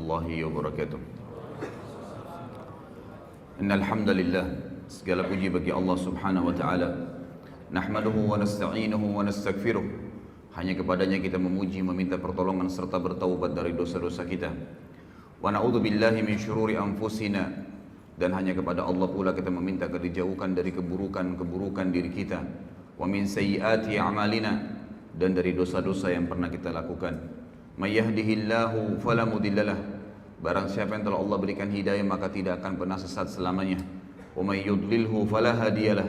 warahmatullahi wabarakatuh. Innal hamdalillah, segala puji bagi Allah Subhanahu wa taala. Nahmaduhu wa nasta'inuhu wa nastaghfiruh. Hanya kepadanya kita memuji, meminta pertolongan serta bertaubat dari dosa-dosa kita. Wa na'udzu billahi min syururi anfusina, dan hanya kepada Allah pula kita meminta agar dijauhkan dari keburukan-keburukan diri kita. Wa min sayyiati a'malina, dan dari dosa-dosa yang pernah kita lakukan. May yahdihillahu fala mudhillalah, barang siapa yang telah Allah berikan hidayah maka tidak akan pernah sesat selamanya. Wa may yudlilhu fala hadiyalah,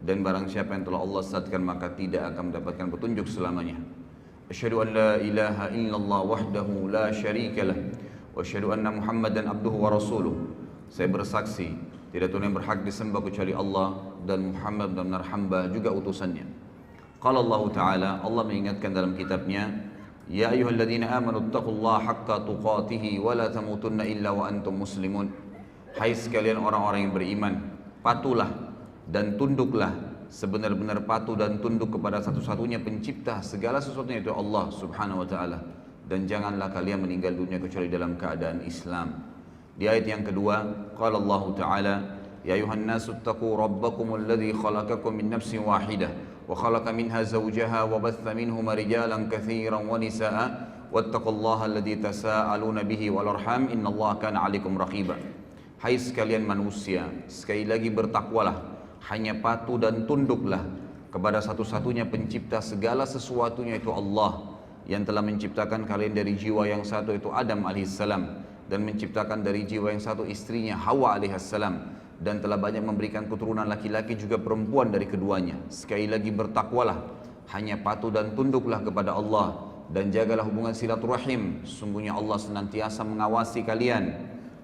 dan barang siapa yang telah Allah sesatkan maka tidak akan mendapatkan petunjuk selamanya. Asyhadu an la ilaha illallah wahdahu la syarikalah, wa asyhadu anna Muhammadan abduhu wa rasuluh. Saya bersaksi tidak Tuhan yang berhak disembah kecuali Allah, dan Muhammad benar-benar hamba juga utusannya. Qala Allah Ta'ala, Allah mengingatkan dalam kitabnya, Ya ayyuhalladzina amanu taqullaha haqqa tuqatih wa la tamutunna illa wa antum muslimun. Hai sekalian orang-orang yang beriman, patuhlah dan tunduklah, sebenar-benar patuh dan tunduk kepada satu-satunya pencipta segala sesuatunya, yaitu Allah Subhanahu wa taala, dan janganlah kalian meninggal dunia kecuali dalam keadaan Islam. Di ayat yang kedua, qala Allah Ta'ala, Ya ayuhan nasu taqu rabbakumul ladzi khalaqakum min nafsin wahidah وخلق منها زوجها وبث منهما رجالا كثيرا ونساء واتقوا الله الذي تساءلون به والأرحام إن الله كان عليكم رقيبا. Hai sekalian manusia, sekali lagi bertakwalah, hanya patuh dan tunduklah kepada satu-satunya pencipta segala sesuatunya, yaitu Allah, yang telah menciptakan kalian dari jiwa yang satu, yaitu Adam alaihissalam, dan menciptakan dari jiwa yang satu istrinya Hawa alaihissalam, dan telah banyak memberikan keturunan laki-laki juga perempuan dari keduanya. Sekali lagi bertakwalah, hanya patuh dan tunduklah kepada Allah, dan jagalah hubungan silaturahim, sesungguhnya Allah senantiasa mengawasi kalian.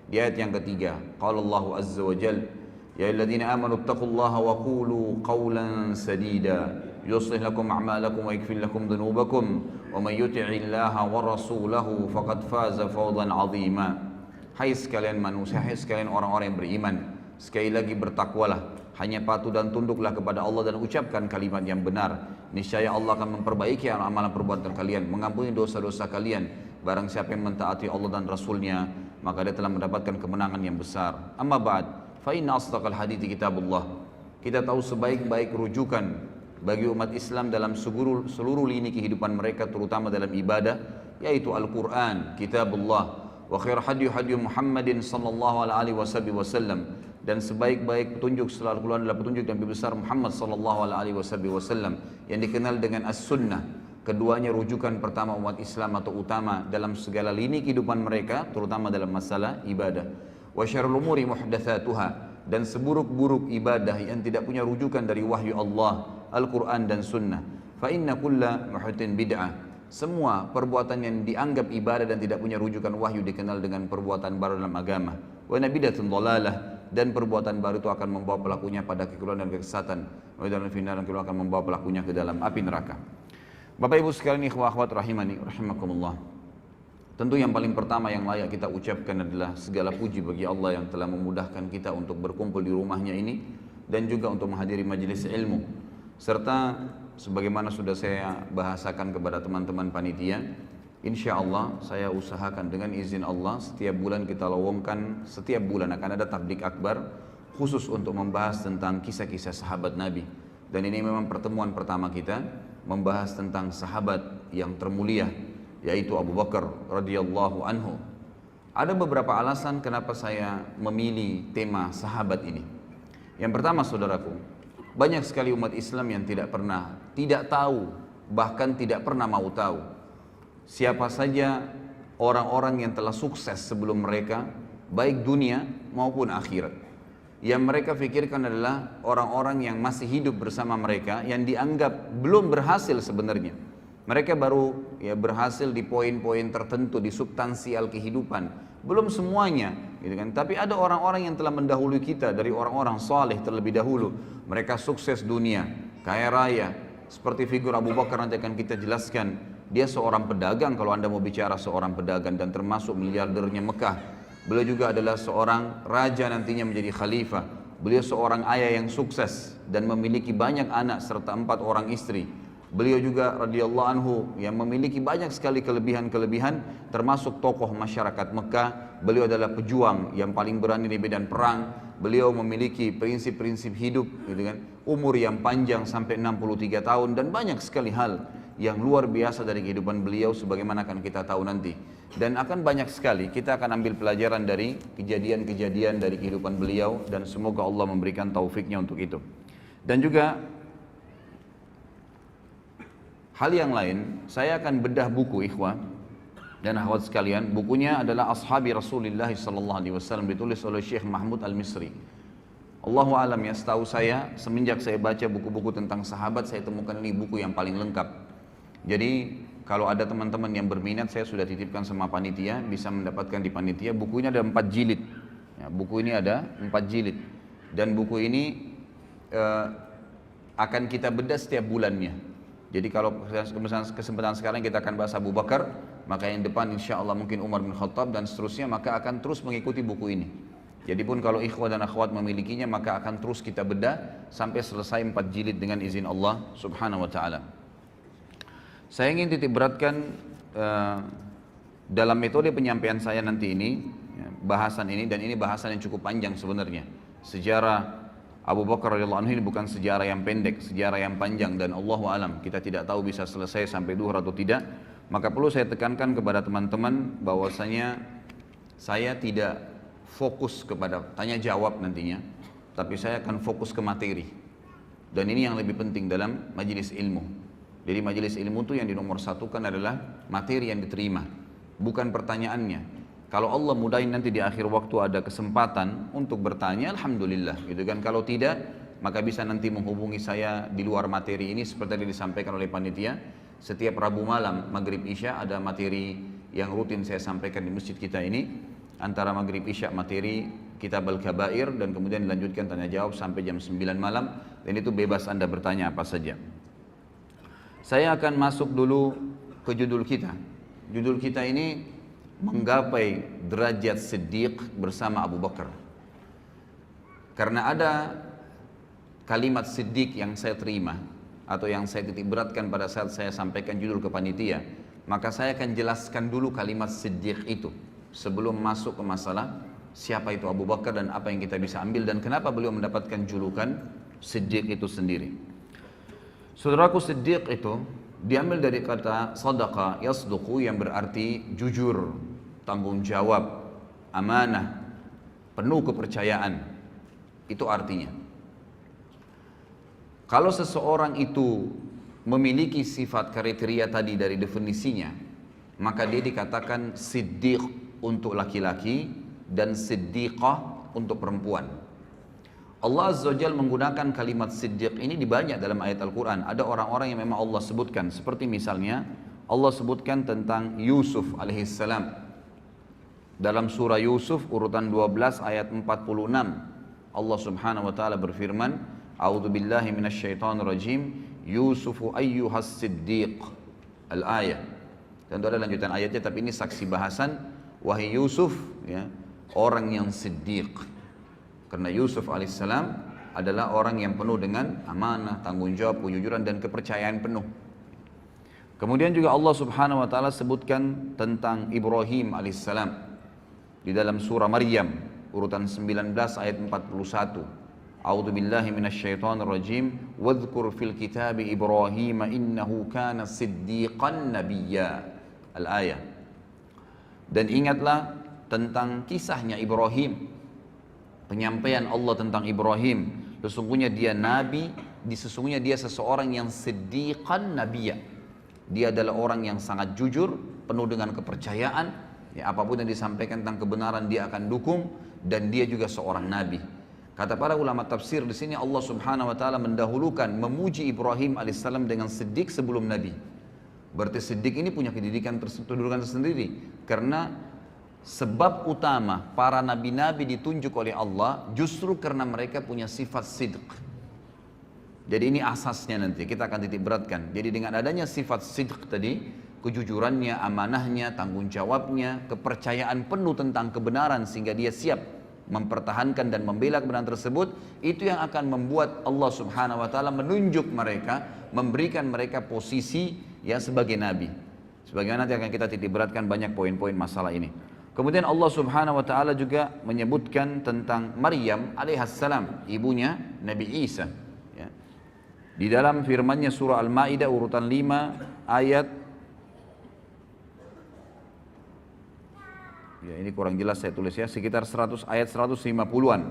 Di ayat yang ketiga, qala Allah azza wa jalla, ya ayyuhalladzina amanu taqullaha wa qulu qawlan sadida yuslih lakum a'malakum wa yaghfir lakum dhunubakum wa may yuti'illaha wa rasulahu faqad faza fawzan 'azima. Hai sekalian manusia, hai sekalian orang-orang yang beriman, sekali lagi bertakwalah, hanya patuh dan tunduklah kepada Allah dan ucapkan kalimat yang benar. Niscaya Allah akan memperbaiki amalan perbuatan kalian, mengampuni dosa-dosa kalian. Barang siapa yang mentaati Allah dan Rasulnya, maka dia telah mendapatkan kemenangan yang besar. Amma ba'd, fa inna asdaqal hadithi kitabullah. Kita tahu sebaik-baik rujukan bagi umat Islam dalam seluruh lini kehidupan mereka, terutama dalam ibadah, yaitu Al-Quran, kitabullah. Wa khair hadyu Muhammadin sallallahu alaihi wasallam, dan sebaik-baik petunjuk setelah Al-Quran adalah petunjuk Nabi besar Muhammad sallallahu alaihi wasallam yang dikenal dengan As-Sunnah. Keduanya rujukan pertama umat Islam atau utama dalam segala lini kehidupan mereka, terutama dalam masalah ibadah. Wa syarrul umuri muhdatsatuha, dan seburuk-buruk ibadah yang tidak punya rujukan dari wahyu Allah, Al-Quran dan Sunnah. Fa inna kulla muhdatsin bid'ah. Semua perbuatan yang dianggap ibadah dan tidak punya rujukan wahyu dikenal dengan perbuatan baru dalam agama. Wa nabidatun dhalalah, dan perbuatan baru itu akan membawa pelakunya pada kekeliruan dan kesesatan. Wa dalam final dan akan membawa pelakunya ke dalam api neraka. Bapak Ibu sekalian, ikhwah akhwat rahimani rahimakumullah. Tentu yang paling pertama yang layak kita ucapkan adalah segala puji bagi Allah yang telah memudahkan kita untuk berkumpul di rumahnya ini, dan juga untuk menghadiri majelis ilmu, serta sebagaimana sudah saya bahasakan kepada teman-teman panitia, insya Allah saya usahakan dengan izin Allah setiap bulan kita lowongkan, setiap bulan akan ada tablik akbar khusus untuk membahas tentang kisah-kisah sahabat Nabi. Dan ini memang pertemuan pertama kita membahas tentang sahabat yang termulia, yaitu Abu Bakar radhiyallahu anhu. Ada beberapa alasan kenapa saya memilih tema sahabat ini. Yang pertama, saudaraku, banyak sekali umat Islam yang tidak tahu, bahkan tidak pernah mau tahu siapa saja orang-orang yang telah sukses sebelum mereka, baik dunia maupun akhirat. Yang mereka pikirkan adalah orang-orang yang masih hidup bersama mereka, yang dianggap belum berhasil sebenarnya. Mereka baru berhasil di poin-poin tertentu, di substansial kehidupan, belum semuanya, gitu kan. Tapi ada orang-orang yang telah mendahului kita dari orang-orang saleh terlebih dahulu. Mereka sukses dunia, kaya raya, seperti figur Abu Bakar nanti akan kita jelaskan. Dia seorang pedagang, kalau Anda mau bicara seorang pedagang, dan termasuk miliardernya Mekah. Beliau juga adalah seorang raja nantinya menjadi khalifah. Beliau seorang ayah yang sukses dan memiliki banyak anak serta 4 orang istri. Beliau juga radhiyallahu anhu yang memiliki banyak sekali kelebihan-kelebihan, termasuk tokoh masyarakat Mekah. Beliau adalah pejuang yang paling berani di medan perang. Beliau memiliki prinsip-prinsip hidup, gitu kan. Umur yang panjang sampai 63 tahun dan banyak sekali hal yang luar biasa dari kehidupan beliau sebagaimana akan kita tahu nanti. Dan akan banyak sekali kita akan ambil pelajaran dari kejadian-kejadian dari kehidupan beliau dan semoga Allah memberikan taufiknya untuk itu. Dan juga hal yang lain, saya akan bedah buku ikhwah dan akhwat sekalian. Bukunya adalah Ashabi Rasulullah sallallahu alaihi wasallam, ditulis oleh Syekh Mahmud Al-Misri. Allahu alam ya, setahu saya semenjak saya baca buku-buku tentang sahabat, saya temukan ini buku yang paling lengkap. Jadi kalau ada teman-teman yang berminat, saya sudah titipkan sama panitia, bisa mendapatkan di panitia. Buku ini ada 4 jilid. Ya, buku ini ada 4 jilid. Dan buku ini akan kita bedah setiap bulannya. Jadi kalau kesempatan sekarang kita akan bahas Abu Bakar, maka yang depan insya Allah mungkin Umar bin Khattab dan seterusnya, maka akan terus mengikuti buku ini. Jadi pun kalau ikhwah dan akhwat memilikinya, maka akan terus kita bedah sampai selesai 4 jilid dengan izin Allah subhanahu wa ta'ala. Saya ingin titik beratkan dalam metode penyampaian saya nanti ini, bahasan ini, dan ini bahasan yang cukup panjang sebenarnya. Sejarah Abu Bakar radhiyallahu anhu ini bukan sejarah yang pendek, sejarah yang panjang, dan Allahu alam kita tidak tahu bisa selesai sampai duhur atau tidak. Maka perlu saya tekankan kepada teman-teman bahwasanya saya tidak fokus kepada tanya jawab nantinya, tapi saya akan fokus ke materi. Dan ini yang lebih penting dalam majelis ilmu. Jadi majelis ilmu itu yang dinomorsatukan adalah materi yang diterima, bukan pertanyaannya. Kalau Allah mudahin nanti di akhir waktu ada kesempatan untuk bertanya, alhamdulillah, gitu kan. Kalau tidak, maka bisa nanti menghubungi saya di luar materi ini seperti yang disampaikan oleh panitia. Setiap Rabu malam Maghrib Isya ada materi yang rutin saya sampaikan di masjid kita ini. Antara Maghrib Isya materi Kitab Al-Kabair dan kemudian dilanjutkan tanya jawab sampai jam 9 malam. Dan itu bebas Anda bertanya apa saja. Saya akan masuk dulu ke judul kita. Judul kita ini menggapai derajat Siddiq bersama Abu Bakar. Karena ada kalimat Siddiq yang saya terima atau yang saya titik beratkan pada saat saya sampaikan judul ke panitia, maka saya akan jelaskan dulu kalimat Siddiq itu sebelum masuk ke masalah siapa itu Abu Bakar dan apa yang kita bisa ambil dan kenapa beliau mendapatkan julukan Siddiq itu sendiri. Saudaraku, Siddiq itu diambil dari kata sadaqa yasduqu yang berarti jujur, tanggung jawab, amanah, penuh kepercayaan. Itu artinya. Kalau seseorang itu memiliki sifat kriteria tadi dari definisinya, maka dia dikatakan siddiq untuk laki-laki dan siddiqah untuk perempuan. Allah Azza wa Jalla menggunakan kalimat siddiq ini di banyak dalam ayat Al-Quran. Ada orang-orang yang memang Allah sebutkan, seperti misalnya Allah sebutkan tentang Yusuf alaihissalam dalam surah Yusuf urutan 12 ayat 46. Allah subhanahu wa ta'ala berfirman, A'udzu billahi minasyaitonir rajim, Yusufu ayyuhas siddiq. Al-ayah. Tentu ada lanjutan ayatnya, tapi ini saksi bahasan. Wahai Yusuf, ya, orang yang siddiq. Karena Yusuf alaihissalam adalah orang yang penuh dengan amanah, tanggung jawab, kejujuran dan kepercayaan penuh. Kemudian juga Allah subhanahu wa ta'ala sebutkan tentang Ibrahim alaihissalam di dalam surah Maryam urutan 19 ayat 41. A'udzu billahi minasyaitonir rajim, wadhkur fil kitabi Ibrahim innahu kana siddiqan nabiyya. Al-ayah. Dan ingatlah tentang kisahnya Ibrahim. Penyampaian Allah tentang Ibrahim, sesungguhnya dia nabi, sesungguhnya dia seseorang yang siddiqan nabiyya. Dia adalah orang yang sangat jujur, penuh dengan kepercayaan, ya, apapun yang disampaikan tentang kebenaran dia akan dukung, dan dia juga seorang nabi. Kata para ulama tafsir di sini Allah Subhanahu wa taala mendahulukan memuji Ibrahim alaihissalam dengan siddiq sebelum nabi. Berarti siddiq ini punya kedudukan tersendiri karena sebab utama para nabi-nabi ditunjuk oleh Allah justru karena mereka punya sifat sidq. Jadi ini asasnya nanti kita akan titik beratkan. Jadi dengan adanya sifat sidq tadi, kejujurannya, amanahnya, tanggung jawabnya, kepercayaan penuh tentang kebenaran sehingga dia siap mempertahankan dan membela kebenaran tersebut, itu yang akan membuat Allah Subhanahu wa taala menunjuk mereka, memberikan mereka posisi ya sebagai nabi. Sebagaimana nanti akan kita titik beratkan banyak poin-poin masalah ini. Kemudian Allah Subhanahu wa taala juga menyebutkan tentang Maryam alaihissalam, ibunya Nabi Isa. Ya. Di dalam firman-Nya surah Al-Maidah urutan 5 ayat, ya ini kurang jelas saya tulis ya, sekitar 100 ayat 150-an.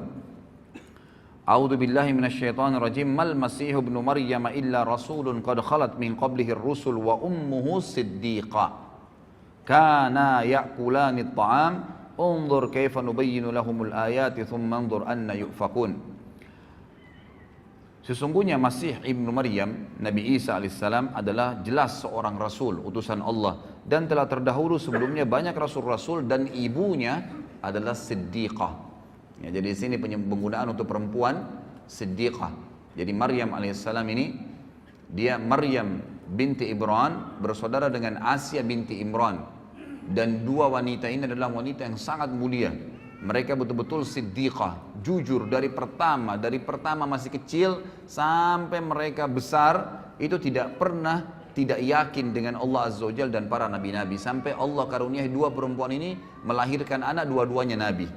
A'udzu billahi minasyaitonir rajim. Mal masih ibnu Maryam illa rasulun qad khalat min qablihi ar-rusul wa ummuhu siddiqah. Kana ya'kulani at-ta'am. Unzur kaifa nubayyinu lahumul ayati thumma anzur anna yufakun. Sesungguhnya Masih ibnu Maryam, Nabi Isa alaihissalam adalah jelas seorang rasul, utusan Allah, dan telah terdahulu sebelumnya banyak rasul-rasul, dan ibunya adalah siddiqah. Ya, jadi di sini penggunaan untuk perempuan siddiqah. Jadi Maryam alaihissalam ini, dia Maryam binti Imran bersaudara dengan Asia binti Imran, dan dua wanita ini adalah wanita yang sangat mulia. Mereka betul-betul siddiqah, jujur dari pertama masih kecil sampai mereka besar, itu tidak pernah tidak yakin dengan Allah Azza wa Jalla dan para nabi-nabi, sampai Allah karuniai dua perempuan ini melahirkan anak, dua-duanya nabi.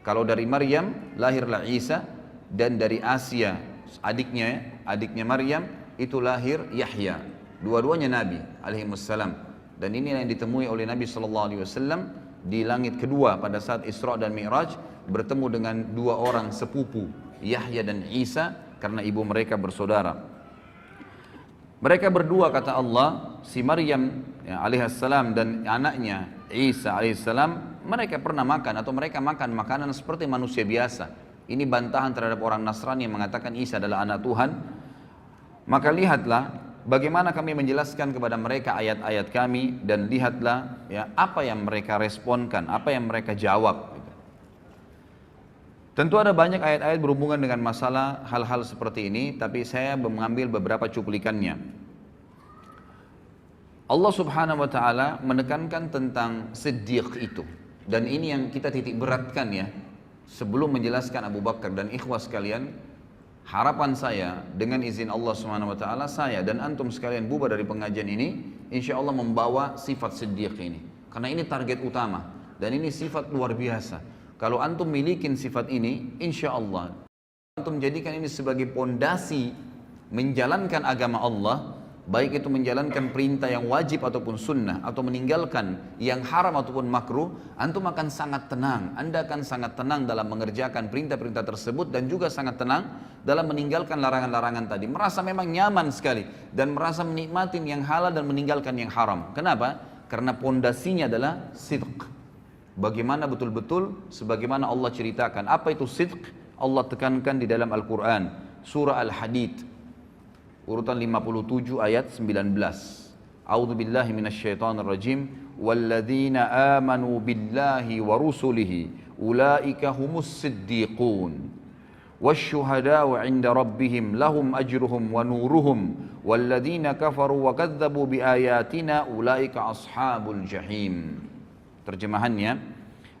Kalau dari Maryam lahirlah Isa, dan dari Asia adiknya Maryam itu lahir Yahya. Dua-duanya nabi alaihi wassalam. Dan ini yang ditemui oleh Nabi sallallahu alaihi wasallam di langit kedua pada saat Isra dan Mi'raj, bertemu dengan dua orang sepupu, Yahya dan Isa, karena ibu mereka bersaudara. Mereka berdua, kata Allah, si Maryam ya, alaihissalam dan anaknya Isa alaihissalam, mereka pernah makan atau mereka makan makanan seperti manusia biasa. Ini bantahan terhadap orang Nasrani yang mengatakan Isa adalah anak Tuhan. Maka lihatlah bagaimana kami menjelaskan kepada mereka ayat-ayat kami, dan lihatlah ya apa yang mereka responkan, apa yang mereka jawab. Tentu ada banyak ayat-ayat berhubungan dengan masalah hal-hal seperti ini, tapi saya mengambil beberapa cuplikannya. Allah Subhanahu wa taala menekankan tentang siddiq itu, dan ini yang kita titik beratkan ya. Sebelum menjelaskan Abu Bakar dan ikhwas sekalian, harapan saya dengan izin Allah Subhanahu wa taala, saya dan antum sekalian bubar dari pengajian ini insya Allah membawa sifat siddiq ini, karena ini target utama dan ini sifat luar biasa. Kalau antum milikin sifat ini, insya Allah antum jadikan ini sebagai pondasi menjalankan agama Allah, baik itu menjalankan perintah yang wajib ataupun sunnah, atau meninggalkan yang haram ataupun makruh, antum akan sangat tenang. Anda akan sangat tenang dalam mengerjakan perintah-perintah tersebut, dan juga sangat tenang dalam meninggalkan larangan-larangan tadi. Merasa memang nyaman sekali dan merasa menikmati yang halal dan meninggalkan yang haram. Kenapa? Karena pondasinya adalah sidq. Bagaimana betul-betul sebagaimana Allah ceritakan. Apa itu sidq? Allah tekankan di dalam Al-Quran, surah Al-Hadid urutan 57 ayat 19. A'udzu billahi minasyaitonir rajim. Walladzina amanu billahi wa rusulihi ulaika humus siddiqun wasyuhada'u 'inda rabbihim lahum ajruhum wa nuruhum walladzina kafaru wa kadzdzabu biayatina ulaika ashabul jahim. Terjemahannya,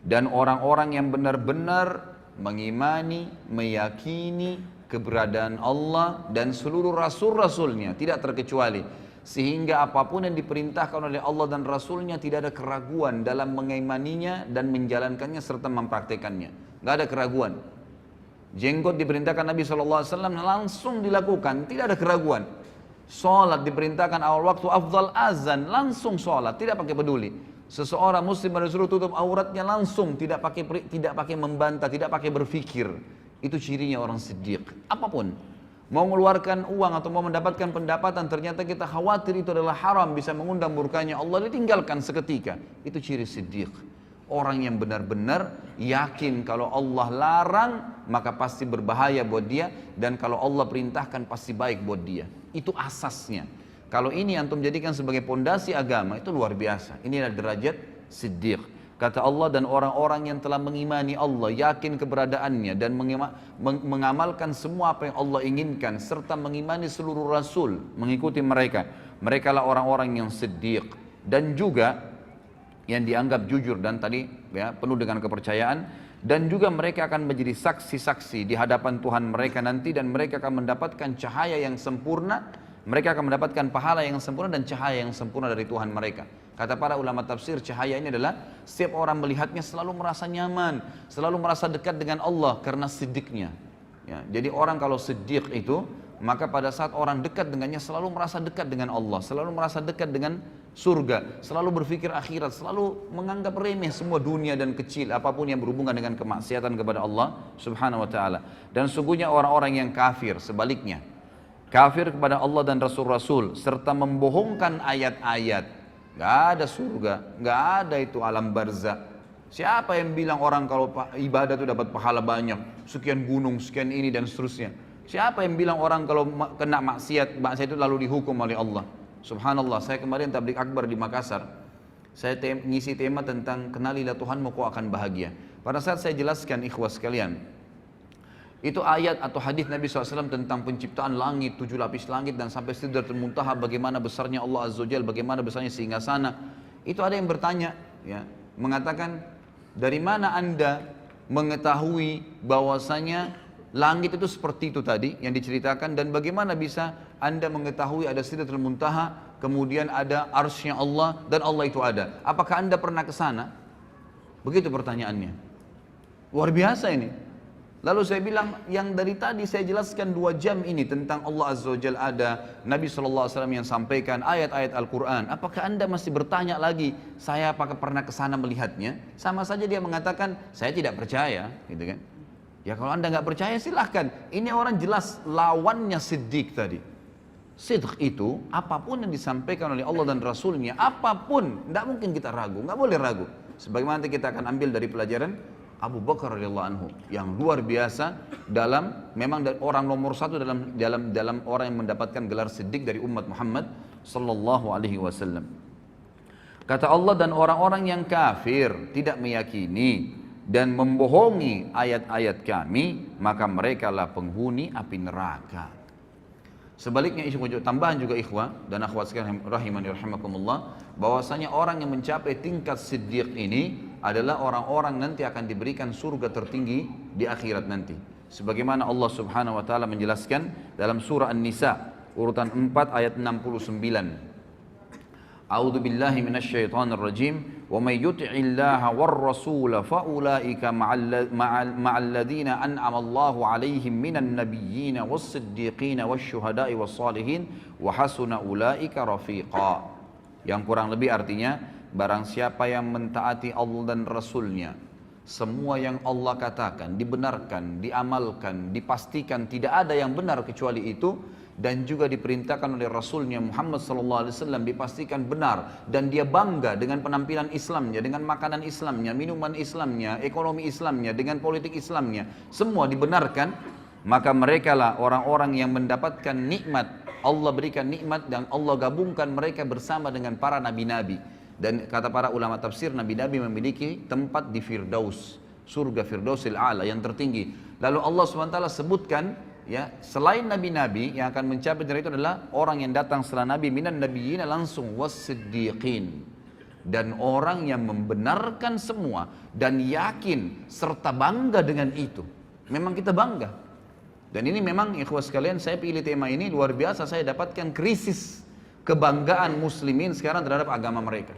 dan orang-orang yang benar-benar mengimani, meyakini keberadaan Allah dan seluruh rasul-rasulnya tidak terkecuali, sehingga apapun yang diperintahkan oleh Allah dan Rasulnya tidak ada keraguan dalam mengimaninya dan menjalankannya serta mempraktekannya. Nggak ada keraguan. Jenggot diperintahkan Nabi SAW langsung dilakukan, tidak ada keraguan. Sholat diperintahkan awal waktu afdal azan, langsung sholat, tidak pakai peduli. Seseorang muslim disuruh tutup auratnya langsung, tidak pakai membantah, tidak pakai berpikir. Itu cirinya orang siddiq. Apapun, mau mengeluarkan uang atau mau mendapatkan pendapatan, ternyata kita khawatir itu adalah haram, bisa mengundang murkanya Allah, ditinggalkan seketika. Itu ciri siddiq. Orang yang benar-benar yakin kalau Allah larang maka pasti berbahaya buat dia, dan kalau Allah perintahkan pasti baik buat dia. Itu asasnya. Kalau ini antum jadikan sebagai pondasi agama, itu luar biasa. Inilah derajat siddiq. Kata Allah, dan orang-orang yang telah mengimani Allah, yakin keberadaannya, dan mengamalkan semua apa yang Allah inginkan, serta mengimani seluruh Rasul, mengikuti mereka. Mereka lah orang-orang yang siddiq, dan juga yang dianggap jujur, dan tadi ya, penuh dengan kepercayaan. Dan juga mereka akan menjadi saksi-saksi di hadapan Tuhan mereka nanti, dan mereka akan mendapatkan cahaya yang sempurna, mereka akan mendapatkan pahala yang sempurna dan cahaya yang sempurna dari Tuhan mereka. Kata para ulama tafsir, cahaya ini adalah setiap orang melihatnya selalu merasa nyaman, selalu merasa dekat dengan Allah karena siddiqnya. Ya, jadi orang kalau siddiq itu, maka pada saat orang dekat dengannya selalu merasa dekat dengan Allah, selalu merasa dekat dengan surga, selalu berpikir akhirat, selalu menganggap remeh semua dunia dan kecil apapun yang berhubungan dengan kemaksiatan kepada Allah Subhanahu wa taala. Dan sungguhnya orang-orang yang kafir sebaliknya, kafir kepada Allah dan Rasul-Rasul serta membohongkan ayat-ayat. Gak ada surga, gak ada itu alam barzah. Siapa yang bilang orang kalau ibadah itu dapat pahala banyak, sekian gunung, sekian ini dan seterusnya? Siapa yang bilang orang kalau kena maksiat itu lalu dihukum oleh Allah? Subhanallah, saya kemarin tabligh akbar di Makassar. Saya ngisi tema tentang kenalilah Tuhanmu kau akan bahagia. Pada saat saya jelaskan ikhwas sekalian, itu ayat atau hadis Nabi SAW tentang penciptaan langit, 7 lapis langit dan sampai Sidratul Muntaha, bagaimana besarnya Allah Azza wa Jalla, bagaimana besarnya singgasana. Itu ada yang bertanya, ya, mengatakan, dari mana Anda mengetahui bahwasanya langit itu seperti itu tadi yang diceritakan, dan bagaimana bisa Anda mengetahui ada Sidratul Muntaha, kemudian ada arsy-Nya Allah dan Allah itu ada? Apakah Anda pernah ke sana? Begitu pertanyaannya. Luar biasa ini. Lalu saya bilang, yang dari tadi saya jelaskan 2 jam ini tentang Allah Azza wa Jalla ada, Nabi SAW yang sampaikan, ayat-ayat Al-Quran. Apakah Anda masih bertanya lagi, saya apakah pernah ke sana melihatnya? Sama saja dia mengatakan, saya tidak percaya, gitu kan? Ya kalau Anda nggak percaya silahkan. Ini orang jelas lawannya siddiq tadi. Sidq itu apapun yang disampaikan oleh Allah dan Rasulnya, apapun, tidak mungkin kita ragu, nggak boleh ragu. Sebagaimana nanti kita akan ambil dari pelajaran Abu Bakar radhiyallahu anhu yang luar biasa dalam, memang orang nomor 1 dalam orang yang mendapatkan gelar siddiq dari umat Muhammad sallallahu alaihi wasallam. Kata Allah, dan orang-orang yang kafir tidak meyakini dan membohongi ayat-ayat kami, maka merekalah penghuni api neraka. Sebaliknya, tambahan juga ikhwah dan akhwat sekalian rahimani rahimakumullah, bahwasanya orang yang mencapai tingkat siddiq ini adalah orang-orang nanti akan diberikan surga tertinggi di akhirat nanti. Sebagaimana Allah Subhanahu wa taala menjelaskan dalam surah An-Nisa urutan 4 ayat 69. A'udzu billahi minasyaitonir rajim. Wa may yuti'illaha war-rasul fa ulaika ma'al ladzina an'ama Allahu 'alaihim minan nabiyyin was-siddiqin wasyuhada'i was-salihin wa hasuna ulaika rafiqa. Yang kurang lebih artinya, barang siapa yang mentaati Allah dan Rasulnya, semua yang Allah katakan dibenarkan, diamalkan, dipastikan tidak ada yang benar kecuali itu, dan juga diperintahkan oleh Rasulnya Muhammad SAW dipastikan benar, dan dia bangga dengan penampilan Islamnya, dengan makanan Islamnya, minuman Islamnya, ekonomi Islamnya, dengan politik Islamnya, semua dibenarkan, maka mereka lah orang-orang yang mendapatkan nikmat. Allah berikan nikmat dan Allah gabungkan mereka bersama dengan para nabi-nabi. Dan kata para ulama tafsir, nabi-nabi memiliki tempat di Firdaus, surga Firdausil A'la yang tertinggi. Lalu Allah SWT sebutkan, ya, selain nabi-nabi yang akan mencapai dari itu adalah orang yang datang setelah nabi, minan nabiyyin langsung was-siddiqin, dan orang yang membenarkan semua dan yakin serta bangga dengan itu. Memang kita bangga. Dan ini memang ikhwas sekalian, saya pilih tema ini luar biasa, saya dapatkan krisis kebanggaan muslimin sekarang terhadap agama mereka.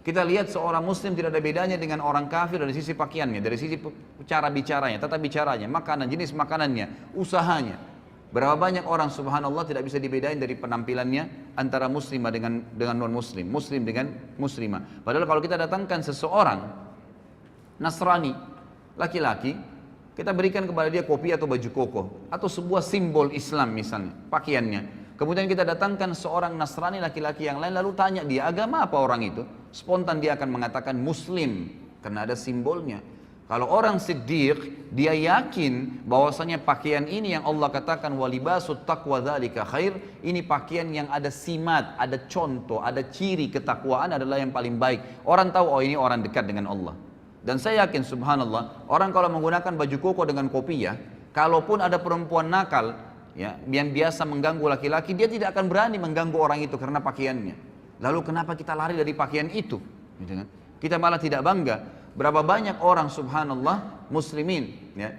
Kita lihat seorang muslim tidak ada bedanya dengan orang kafir dari sisi pakaiannya, dari sisi cara bicaranya, tata bicaranya, makanan, jenis makanannya, usahanya. Berapa banyak orang subhanallah tidak bisa dibedain dari penampilannya antara muslimah dengan non muslim, muslim dengan muslimah. Padahal kalau kita datangkan seseorang Nasrani, laki-laki, kita berikan kepada dia kopi atau baju koko atau sebuah simbol Islam misalnya, pakaiannya. Kemudian kita datangkan seorang Nasrani laki-laki yang lain, lalu tanya dia agama apa orang itu, spontan dia akan mengatakan Muslim karena ada simbolnya. Kalau orang siddiq, dia yakin bahwasanya pakaian ini yang Allah katakan walibasut taqwa dzalika khair, ini pakaian yang ada simat, ada contoh, ada ciri ketakwaan adalah yang paling baik. Orang tahu, oh ini orang dekat dengan Allah. Dan saya yakin subhanallah, orang kalau menggunakan baju koko dengan kopiah, kalaupun ada perempuan nakal, ya, yang biasa mengganggu laki-laki, dia tidak akan berani mengganggu orang itu karena pakaiannya. Lalu kenapa kita lari dari pakaian itu? Gitu kan? Kita malah tidak bangga. Berapa banyak orang subhanallah muslimin ya,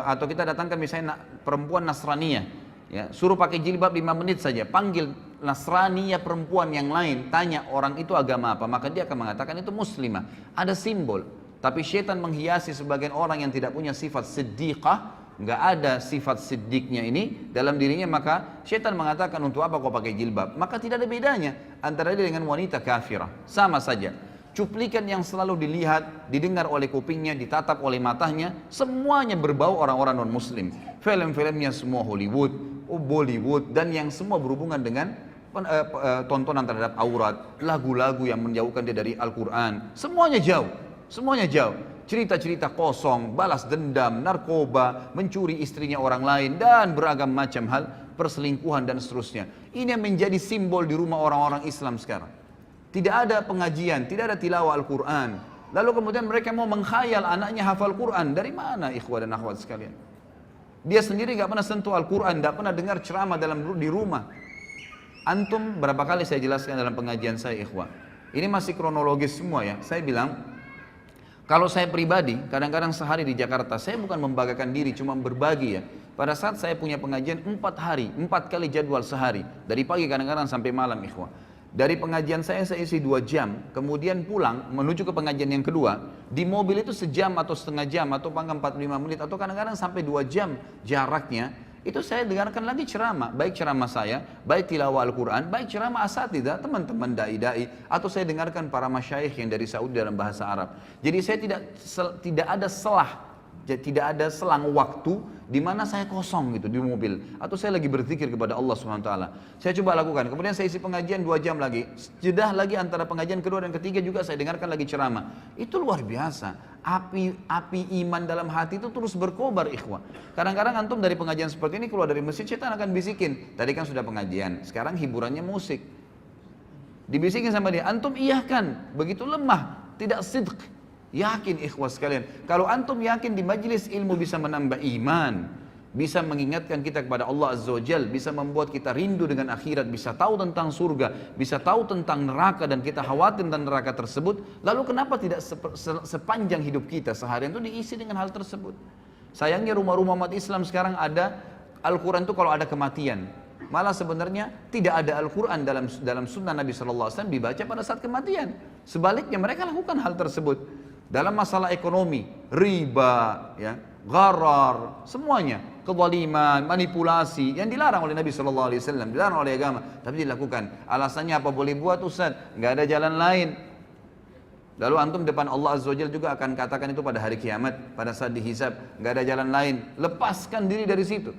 atau kita datangkan misalnya perempuan Nasraniyah ya, suruh pakai jilbab 5 menit saja, panggil Nasraniyah perempuan yang lain, tanya orang itu agama apa, maka dia akan mengatakan itu muslimah, ada simbol. Tapi syaitan menghiasi sebagian orang yang tidak punya sifat siddiqah, nggak ada sifat siddiqnya ini dalam dirinya, maka syaitan mengatakan untuk apa kau pakai jilbab, maka tidak ada bedanya antara dia dengan wanita kafirah, sama saja. Cuplikan yang selalu dilihat, didengar oleh kupingnya, ditatap oleh matanya, semuanya berbau orang-orang non-muslim. Film-filmnya semua Hollywood, Bollywood, dan yang semua berhubungan dengan tontonan terhadap aurat, lagu-lagu yang menjauhkan dia dari Al-Quran, semuanya jauh, semuanya jauh. Cerita-cerita kosong, balas dendam, narkoba, mencuri istrinya orang lain, dan beragam macam hal, perselingkuhan dan seterusnya. Ini yang menjadi simbol di rumah orang-orang Islam sekarang. Tidak ada pengajian, tidak ada tilawah Al-Quran. Lalu kemudian mereka mau mengkhayal anaknya hafal Quran. Dari mana ikhwah dan akhwat sekalian? Dia sendiri gak pernah sentuh Al-Quran, gak pernah dengar ceramah di rumah. Antum berapa kali saya jelaskan dalam pengajian saya ikhwah. Ini masih kronologis semua ya. Saya bilang, kalau saya pribadi, kadang-kadang sehari di Jakarta, saya bukan membanggakan diri, cuma berbagi ya. Pada saat saya punya pengajian 4 hari, 4 kali jadwal sehari. Dari pagi kadang-kadang sampai malam ikhwah. Dari pengajian saya isi 2 jam, kemudian pulang menuju ke pengajian yang kedua. Di mobil itu sejam atau setengah jam, atau bahkan 45 menit, atau kadang-kadang sampai 2 jam jaraknya. Itu saya dengarkan lagi ceramah, baik ceramah saya, baik tilawah Al-Quran, baik ceramah asatidzah, teman-teman da'i-da'i, atau saya dengarkan para masyayikh yang dari Saudi dalam bahasa Arab. Jadi saya tidak ada selah, tidak ada selang waktu di mana saya kosong gitu di mobil, atau saya lagi berzikir kepada Allah Subhanahu wa taala. Saya coba lakukan. Kemudian saya isi pengajian 2 jam lagi. Jedah lagi antara pengajian kedua dan ketiga juga saya dengarkan lagi ceramah. Itu luar biasa. Api iman dalam hati itu terus berkobar ikhwah. Kadang-kadang antum dari pengajian seperti ini keluar dari masjid, setan akan bisikin, tadi kan sudah pengajian, sekarang hiburannya musik. Dibisikin sama dia, antum iyahkan, begitu lemah, tidak sidq. Yakin ikhwas sekalian, kalau antum yakin di majlis ilmu bisa menambah iman, bisa mengingatkan kita kepada Allah Azza wa Jal, bisa membuat kita rindu dengan akhirat, bisa tahu tentang surga, bisa tahu tentang neraka dan kita khawatir tentang neraka tersebut, lalu kenapa tidak sepanjang hidup kita seharian itu diisi dengan hal tersebut? Sayangnya rumah-rumah umat Islam sekarang ada Al-Quran itu kalau ada kematian, malah sebenarnya tidak ada Al-Quran dalam sunnah Nabi SAW dibaca pada saat kematian. Sebaliknya mereka lakukan hal tersebut. Dalam masalah ekonomi, riba, ya, gharar, semuanya, kezaliman, manipulasi yang dilarang oleh Nabi SAW, dilarang oleh agama, tapi dilakukan. Alasannya apa boleh buat Ustaz? Nggak ada jalan lain. Lalu antum depan Allah Azza wa Jalla juga akan katakan itu pada hari kiamat, pada saat dihisab, nggak ada jalan lain. Lepaskan diri dari situ.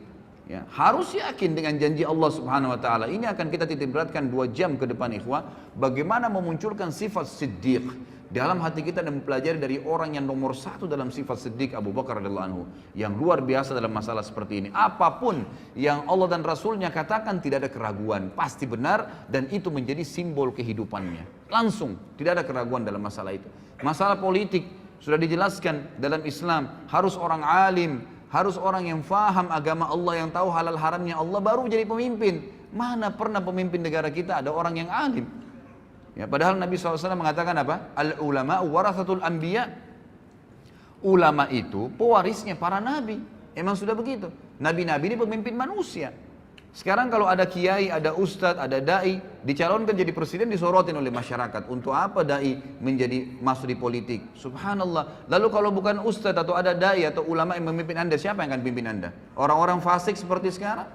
Ya, harus yakin dengan janji Allah Subhanahu wa taala. Ini akan kita titik beratkan 2 jam ke depan ikhwah, bagaimana memunculkan sifat siddiq dalam hati kita dan mempelajari dari orang yang nomor 1 dalam sifat siddiq, Abu Bakar radhiyallahu anhu, yang luar biasa dalam masalah seperti ini. Apapun yang Allah dan Rasulnya katakan tidak ada keraguan, pasti benar, dan itu menjadi simbol kehidupannya. Langsung, tidak ada keraguan dalam masalah itu. Masalah politik sudah dijelaskan dalam Islam, harus orang alim, harus orang yang faham agama Allah, yang tahu halal haramnya Allah, baru jadi pemimpin. Mana pernah pemimpin negara kita ada orang yang alim? Ya, padahal Nabi SAW mengatakan apa? Al-ulama warathatul anbiya. Ulama itu pewarisnya para nabi. Emang sudah begitu. Nabi-nabi ini pemimpin manusia. Sekarang kalau ada kiai, ada ustadz, ada da'i, dicalonkan jadi presiden, disorotin oleh masyarakat. Untuk apa da'i masuk di politik? Subhanallah. Lalu kalau bukan ustadz atau ada da'i atau ulama yang memimpin anda, siapa yang akan pimpin anda? Orang-orang fasik seperti sekarang?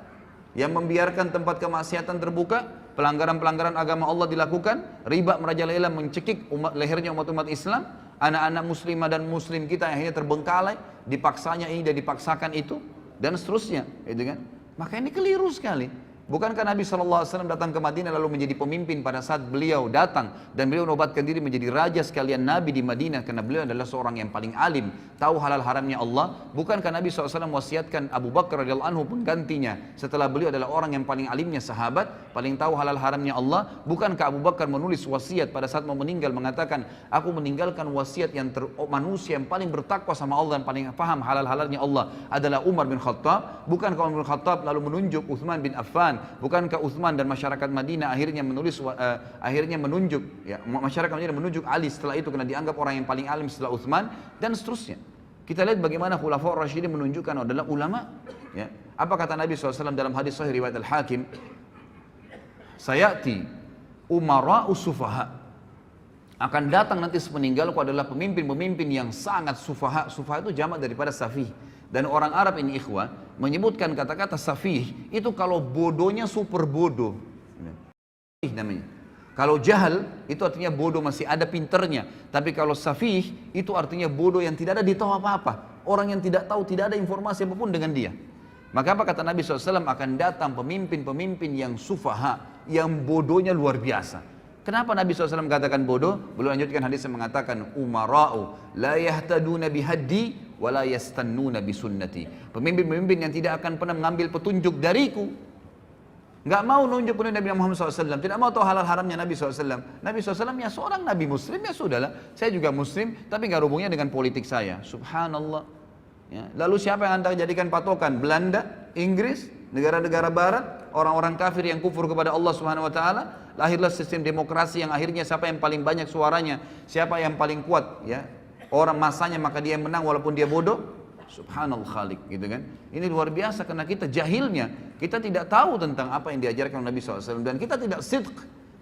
Yang membiarkan tempat kemaksiatan terbuka, pelanggaran-pelanggaran agama Allah dilakukan, riba merajalela mencekik lehernya umat-umat Islam, anak-anak muslimah dan muslim kita yang akhirnya terbengkalai, dipaksanya ini dan dipaksakan itu, dan seterusnya, gitu kan? Maka ini keliru sekali. Bukankah Nabi SAW datang ke Madinah lalu menjadi pemimpin pada saat beliau datang dan beliau menobatkan diri menjadi raja sekalian Nabi di Madinah karena beliau adalah seorang yang paling alim, tahu halal haramnya Allah? Bukankah Nabi SAW wasiatkan Abu Bakar radhiyallahu anhu penggantinya setelah beliau adalah orang yang paling alimnya sahabat, paling tahu halal haramnya Allah? Bukankah Abu Bakar menulis wasiat pada saat mau meninggal mengatakan, aku meninggalkan wasiat yang manusia yang paling bertakwa sama Allah dan paling paham halal halalnya Allah adalah Umar bin Khattab? Bukankah Umar bin Khattab lalu menunjuk Uthman bin Affan Bukankah Uthman dan masyarakat Madinah akhirnya menunjuk, ya, masyarakat Madinah menunjuk Ali setelah itu karena dianggap orang yang paling alim setelah Uthman dan seterusnya. Kita lihat bagaimana Khulafaur Rasyidin menunjukkan adalah ulama. Ya. Apa kata Nabi SAW dalam hadis sahih riwayat Al-Hakim? Sayati umara'u sufaha. Akan datang nanti sepeninggalku adalah pemimpin-pemimpin yang sangat sufaha. Sufaha itu jamak daripada safih. Dan orang Arab ini ikhwah menyebutkan kata-kata safih itu kalau bodohnya super bodoh. Namanya. Kalau jahal itu artinya bodoh masih ada pinternya. Tapi kalau safih itu artinya bodoh yang tidak ada di tahu apa-apa. Orang yang tidak tahu, tidak ada informasi apapun dengan dia. Maka apa kata Nabi SAW, akan datang pemimpin-pemimpin yang sufaha, yang bodohnya luar biasa. Kenapa Nabi SAW katakan bodoh? Beliau lanjutkan hadis yang mengatakan, umara'u la yahtaduna bihaddi wa la yastannuna bisunnati. Pemimpin-pemimpin yang tidak akan pernah mengambil petunjuk dariku. Enggak mau nunjuk petunjuk Nabi Muhammad SAW. Tidak mau tahu halal haramnya Nabi SAW. Nabi SAW ya seorang Nabi Muslim, ya sudahlah. Saya juga Muslim, tapi enggak hubungnya dengan politik saya. Subhanallah. Ya. Lalu siapa yang Anda jadikan patokan? Belanda, Inggris, negara-negara barat, orang-orang kafir yang kufur kepada Allah Subhanahu wa taala. Lahirlah sistem demokrasi yang akhirnya siapa yang paling banyak suaranya, siapa yang paling kuat, ya. Orang masanya maka dia yang menang walaupun dia bodoh. Subhanallah khalik, gitu kan. Ini luar biasa karena kita jahilnya, kita tidak tahu tentang apa yang diajarkan Nabi SAW dan kita tidak sidq,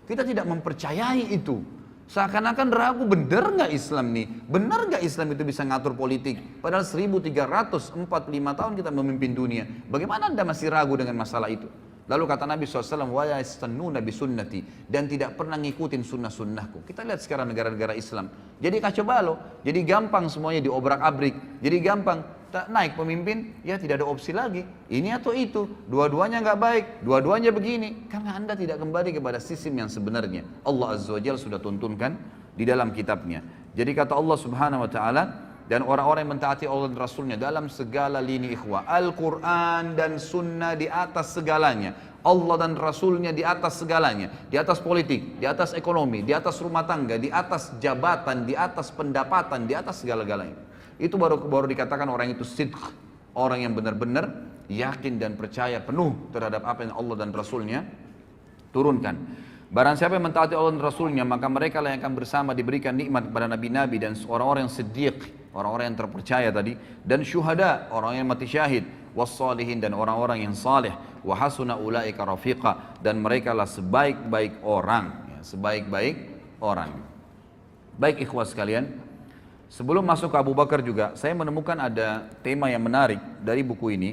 kita tidak mempercayai itu. Seakan-akan ragu, benar nggak Islam nih? Benar nggak Islam itu bisa ngatur politik? Padahal 1345 tahun kita memimpin dunia. Bagaimana Anda masih ragu dengan masalah itu? Lalu kata Nabi SAW, wa yastannuna bisunnati, dan tidak pernah ngikutin sunnah-sunnahku. Kita lihat sekarang negara-negara Islam. Jadi kacau balau, jadi gampang semuanya diobrak-abrik, jadi gampang naik pemimpin, ya tidak ada opsi lagi. Ini atau itu, dua-duanya nggak baik, dua-duanya begini. Karena Anda tidak kembali kepada sistem yang sebenarnya. Allah Azza wa Jalla sudah tuntunkan di dalam kitabnya. Jadi kata Allah Subhanahu wa Ta'ala, dan orang-orang yang mentaati Allah dan Rasulnya dalam segala lini ikhwah. Al-Quran dan Sunnah di atas segalanya. Allah dan Rasulnya di atas segalanya. Di atas politik, di atas ekonomi, di atas rumah tangga, di atas jabatan, di atas pendapatan, di atas segala-galanya. Itu baru dikatakan orang itu sidq. Orang yang benar-benar yakin dan percaya penuh terhadap apa yang Allah dan Rasulnya turunkan. Barang siapa yang mentaati Allah dan Rasulnya, maka mereka lah yang akan bersama diberikan nikmat kepada Nabi-Nabi dan orang-orang yang siddiq, orang-orang yang terpercaya tadi, dan syuhada, orang yang mati syahid, wassalihin, dan orang-orang yang saleh, wa hasuna ulaika rafiqa, dan mereka lah sebaik-baik orang, ya, sebaik-baik orang. Baik ikhwas sekalian, sebelum masuk ke Abu Bakar juga, saya menemukan ada tema yang menarik dari buku ini.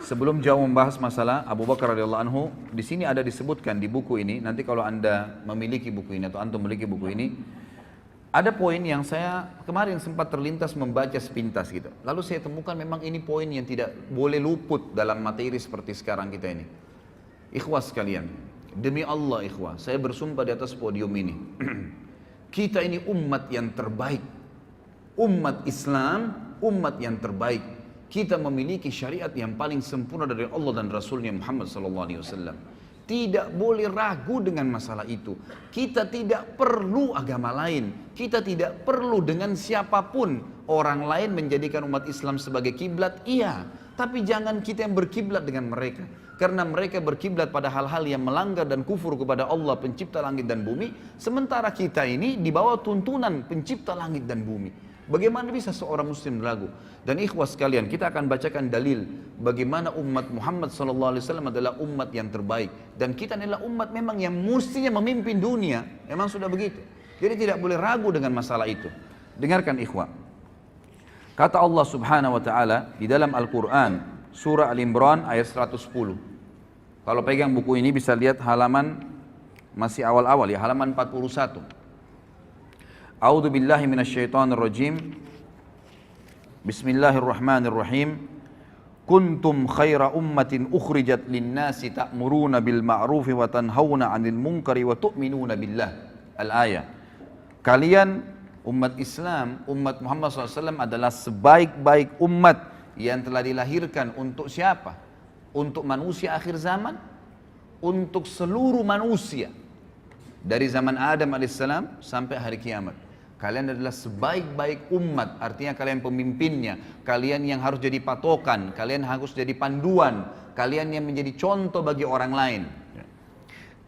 Sebelum jauh membahas masalah Abu Bakar radhiyallahu anhu, di sini ada disebutkan di buku ini. Nanti kalau Anda memiliki buku ini atau antum memiliki buku ini, ada poin yang saya kemarin sempat terlintas membaca sepintas gitu. Lalu saya temukan memang ini poin yang tidak boleh luput dalam materi seperti sekarang kita ini. Ikhwah sekalian, demi Allah ikhwah, saya bersumpah di atas podium ini. Kita ini umat yang terbaik. Umat Islam, umat yang terbaik. Kita memiliki syariat yang paling sempurna dari Allah dan Rasulnya Muhammad SAW. Tidak boleh ragu dengan masalah itu. Kita tidak perlu agama lain. Kita tidak perlu dengan siapapun. Orang lain menjadikan umat Islam sebagai kiblat, iya. Tapi jangan kita yang berkiblat dengan mereka. Karena mereka berkiblat pada hal-hal yang melanggar dan kufur kepada Allah pencipta langit dan bumi. Sementara kita ini di bawah tuntunan pencipta langit dan bumi. Bagaimana bisa seorang muslim ragu? Dan ikhwah sekalian, kita akan bacakan dalil bagaimana umat Muhammad SAW adalah umat yang terbaik. Dan kita adalah umat memang yang mestinya memimpin dunia. Memang sudah begitu. Jadi tidak boleh ragu dengan masalah itu. Dengarkan ikhwah. Kata Allah Subhanahu wa Ta'ala di dalam Al-Quran, surah Al-Imran ayat 110. Kalau pegang buku ini bisa lihat halaman masih awal-awal ya, halaman 41. A'udzu billahi minasyaitonir rajim. Bismillahirrahmanirrahim. Kuntum khaira ummatin ukhrijat lin-nasi ta'muruna bil ma'rufi wa tanhauna 'anil munkari wa tu'minuna billah. Al-ayah. Kalian umat Islam, umat Muhammad SAW adalah sebaik-baik umat yang telah dilahirkan untuk siapa? Untuk manusia akhir zaman, untuk seluruh manusia dari zaman Adam alaihissalam sampai hari kiamat. Kalian adalah sebaik-baik umat, artinya kalian pemimpinnya, kalian yang harus jadi patokan, kalian harus jadi panduan, kalian yang menjadi contoh bagi orang lain.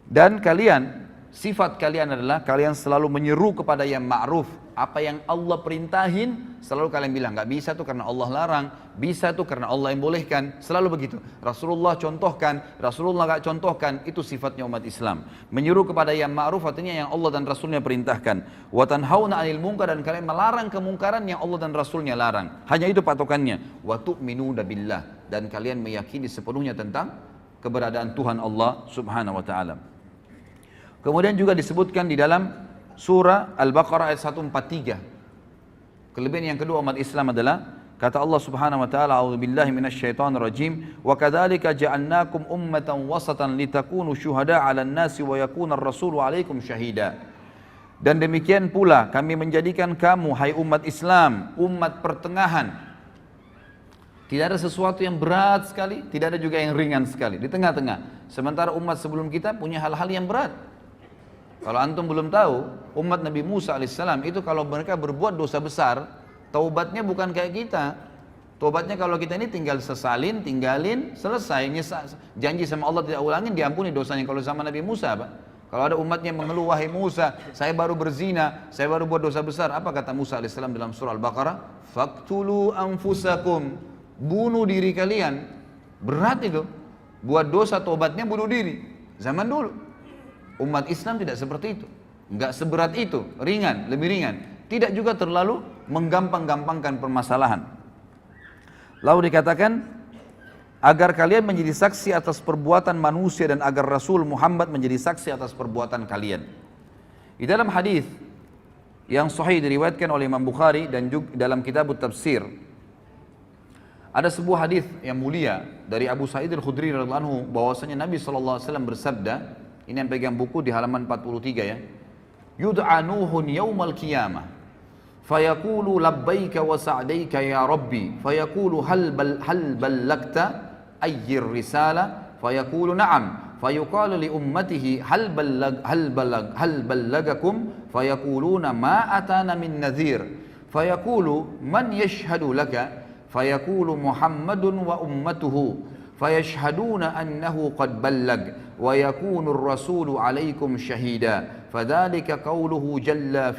Dan kalian, sifat kalian adalah kalian selalu menyeru kepada yang ma'ruf. Apa yang Allah perintahin, selalu kalian bilang, nggak bisa tuh karena Allah larang, bisa tuh karena Allah yang bolehkan, selalu begitu. Rasulullah contohkan, Rasulullah nggak contohkan, itu sifatnya umat Islam. Menyeru kepada yang ma'ruf artinya yang Allah dan Rasulnya perintahkan. Wa tanhauna 'anil munkar, dan kalian melarang kemungkaran yang Allah dan Rasulnya larang. Hanya itu patokannya. Wa tu'minuna billah, dan kalian meyakini sepenuhnya tentang keberadaan Tuhan Allah Subhanahu wa taala. Kemudian juga disebutkan di dalam surah Al-Baqarah ayat 143. Kelebihan yang kedua umat Islam adalah kata Allah Subhanahu wa taala, a'udzubillahi minasyaitonir rajim, wa kadzalika ja'alnakum ummatan wasatan litakunu syuhada'a 'alan nasi wa yakuna ar-rasulu 'alaikum syahida. Dan demikian pula kami menjadikan kamu hai umat Islam umat pertengahan. Tidak ada sesuatu yang berat sekali, tidak ada juga yang ringan sekali, di tengah-tengah. Sementara umat sebelum kita punya hal-hal yang berat. Kalau antum belum tahu, umat Nabi Musa alaihissalam itu kalau mereka berbuat dosa besar, taubatnya bukan kayak kita. Taubatnya kalau kita ini tinggal sesalin, tinggalin, selesai. Janji sama Allah tidak ulangin, diampuni dosanya. Kalau sama Nabi Musa, Pak. Kalau ada umatnya mengeluh, wahai Musa, saya baru berzina, saya baru buat dosa besar. Apa kata Musa alaihissalam dalam surah Al-Baqarah? Faqtulu anfusakum, bunuh diri kalian. Berat itu. Buat dosa taubatnya bunuh diri. Zaman dulu. Umat Islam tidak seperti itu, enggak seberat itu, ringan, lebih ringan. Tidak juga terlalu menggampang-gampangkan permasalahan. Lalu dikatakan, agar kalian menjadi saksi atas perbuatan manusia dan agar Rasul Muhammad menjadi saksi atas perbuatan kalian. Di dalam hadis yang sahih diriwayatkan oleh Imam Bukhari dan juga dalam kitab Tafsir, ada sebuah hadis yang mulia dari Abu Sa'id Al-Khudri radhiyallahu anhu bahwasanya Nabi SAW bersabda, ini yang pegang buku di halaman 43 ya. Yud'a Nuhun yaumal qiyamah fayaqulu labbaika wa sa'daika ya rabbi fayaqulu hal ballagta ayyir risala fayaqulu na'am fayuqalu li ummatihi hal ballagakum fayaquluna ma atana min nadhir fayaqulu man yashhadu laka fayaqulu Muhammadun wa ummatuhu fayashhaduna annahu qad ballag wa yakunu ar-rasulu 'alaikum syahida fadzalika qawluhu jalla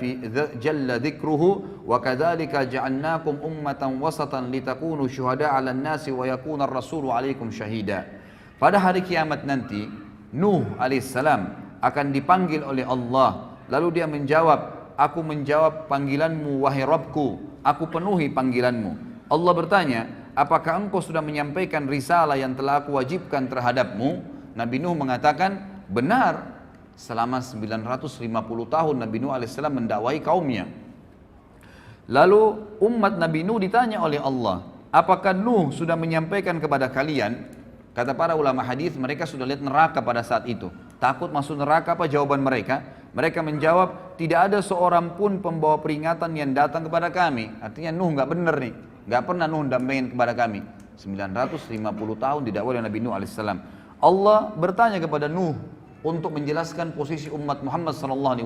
dzikruhu wa kadzalika ja'alnakum ummatan wasatan litakunu syuhada'a 'alan nasi wa yakuna ar-rasulu 'alaikum syahida. Pada hari kiamat nanti Nuh alaihissalam akan dipanggil oleh Allah, lalu dia menjawab, aku menjawab panggilanmu wahai Rabbku, aku penuhi panggilanmu. Allah bertanya, apakah engkau sudah menyampaikan risalah yang telah aku wajibkan terhadapmu? Nabi Nuh mengatakan, benar. Selama 950 tahun Nabi Nuh alaihissalam mendakwai kaumnya. Lalu umat Nabi Nuh ditanya oleh Allah, apakah Nuh sudah menyampaikan kepada kalian? Kata para ulama hadis, mereka sudah lihat neraka pada saat itu. Takut masuk neraka, apa jawaban mereka? Mereka menjawab, tidak ada seorang pun pembawa peringatan yang datang kepada kami. Artinya Nuh nggak benar nih. Nggak pernah Nuh dampingin kepada kami. 950 tahun didakwai oleh Nabi Nuh alaihissalam. Allah bertanya kepada Nuh untuk menjelaskan posisi umat Muhammad SAW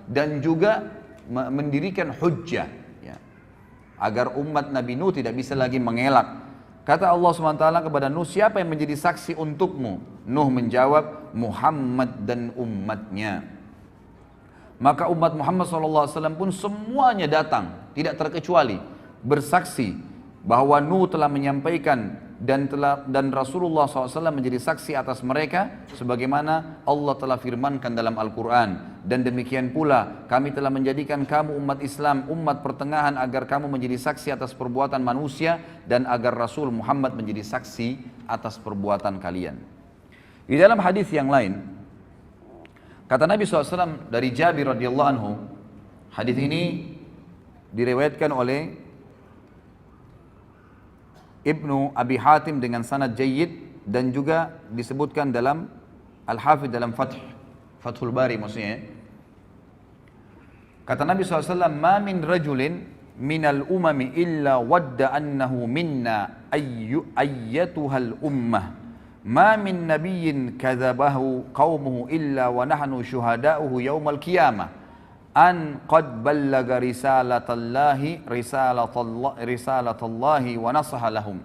dan juga mendirikan hujjah ya, agar umat Nabi Nuh tidak bisa lagi mengelak. Kata Allah SWT kepada Nuh, siapa yang menjadi saksi untukmu? Nuh menjawab, Muhammad dan umatnya. Maka umat Muhammad SAW pun semuanya datang, tidak terkecuali, bersaksi bahwa Nuh telah menyampaikan dan Rasulullah SAW menjadi saksi atas mereka sebagaimana Allah telah firmankan dalam Al-Quran. Dan demikian pula kami telah menjadikan kamu umat Islam, umat pertengahan agar kamu menjadi saksi atas perbuatan manusia dan agar Rasul Muhammad menjadi saksi atas perbuatan kalian. Di dalam hadis yang lain, kata Nabi SAW dari Jabir radhiyallahu anhu, hadis ini diriwayatkan oleh Ibnu Abi Hatim dengan sanad jayyid dan juga disebutkan dalam Al-Hafidh dalam Fathul Bari maksudnya. Kata Nabi SAW, ma min rajulin minal umami illa wadda annahu minna ayyatuhal ummah ma min nabiyyin kadzabahu qaumuhu illa wa nahnu syuhada'uhu yaumal qiyamah an qad ballaga risalatallahi wa nasaha lahum.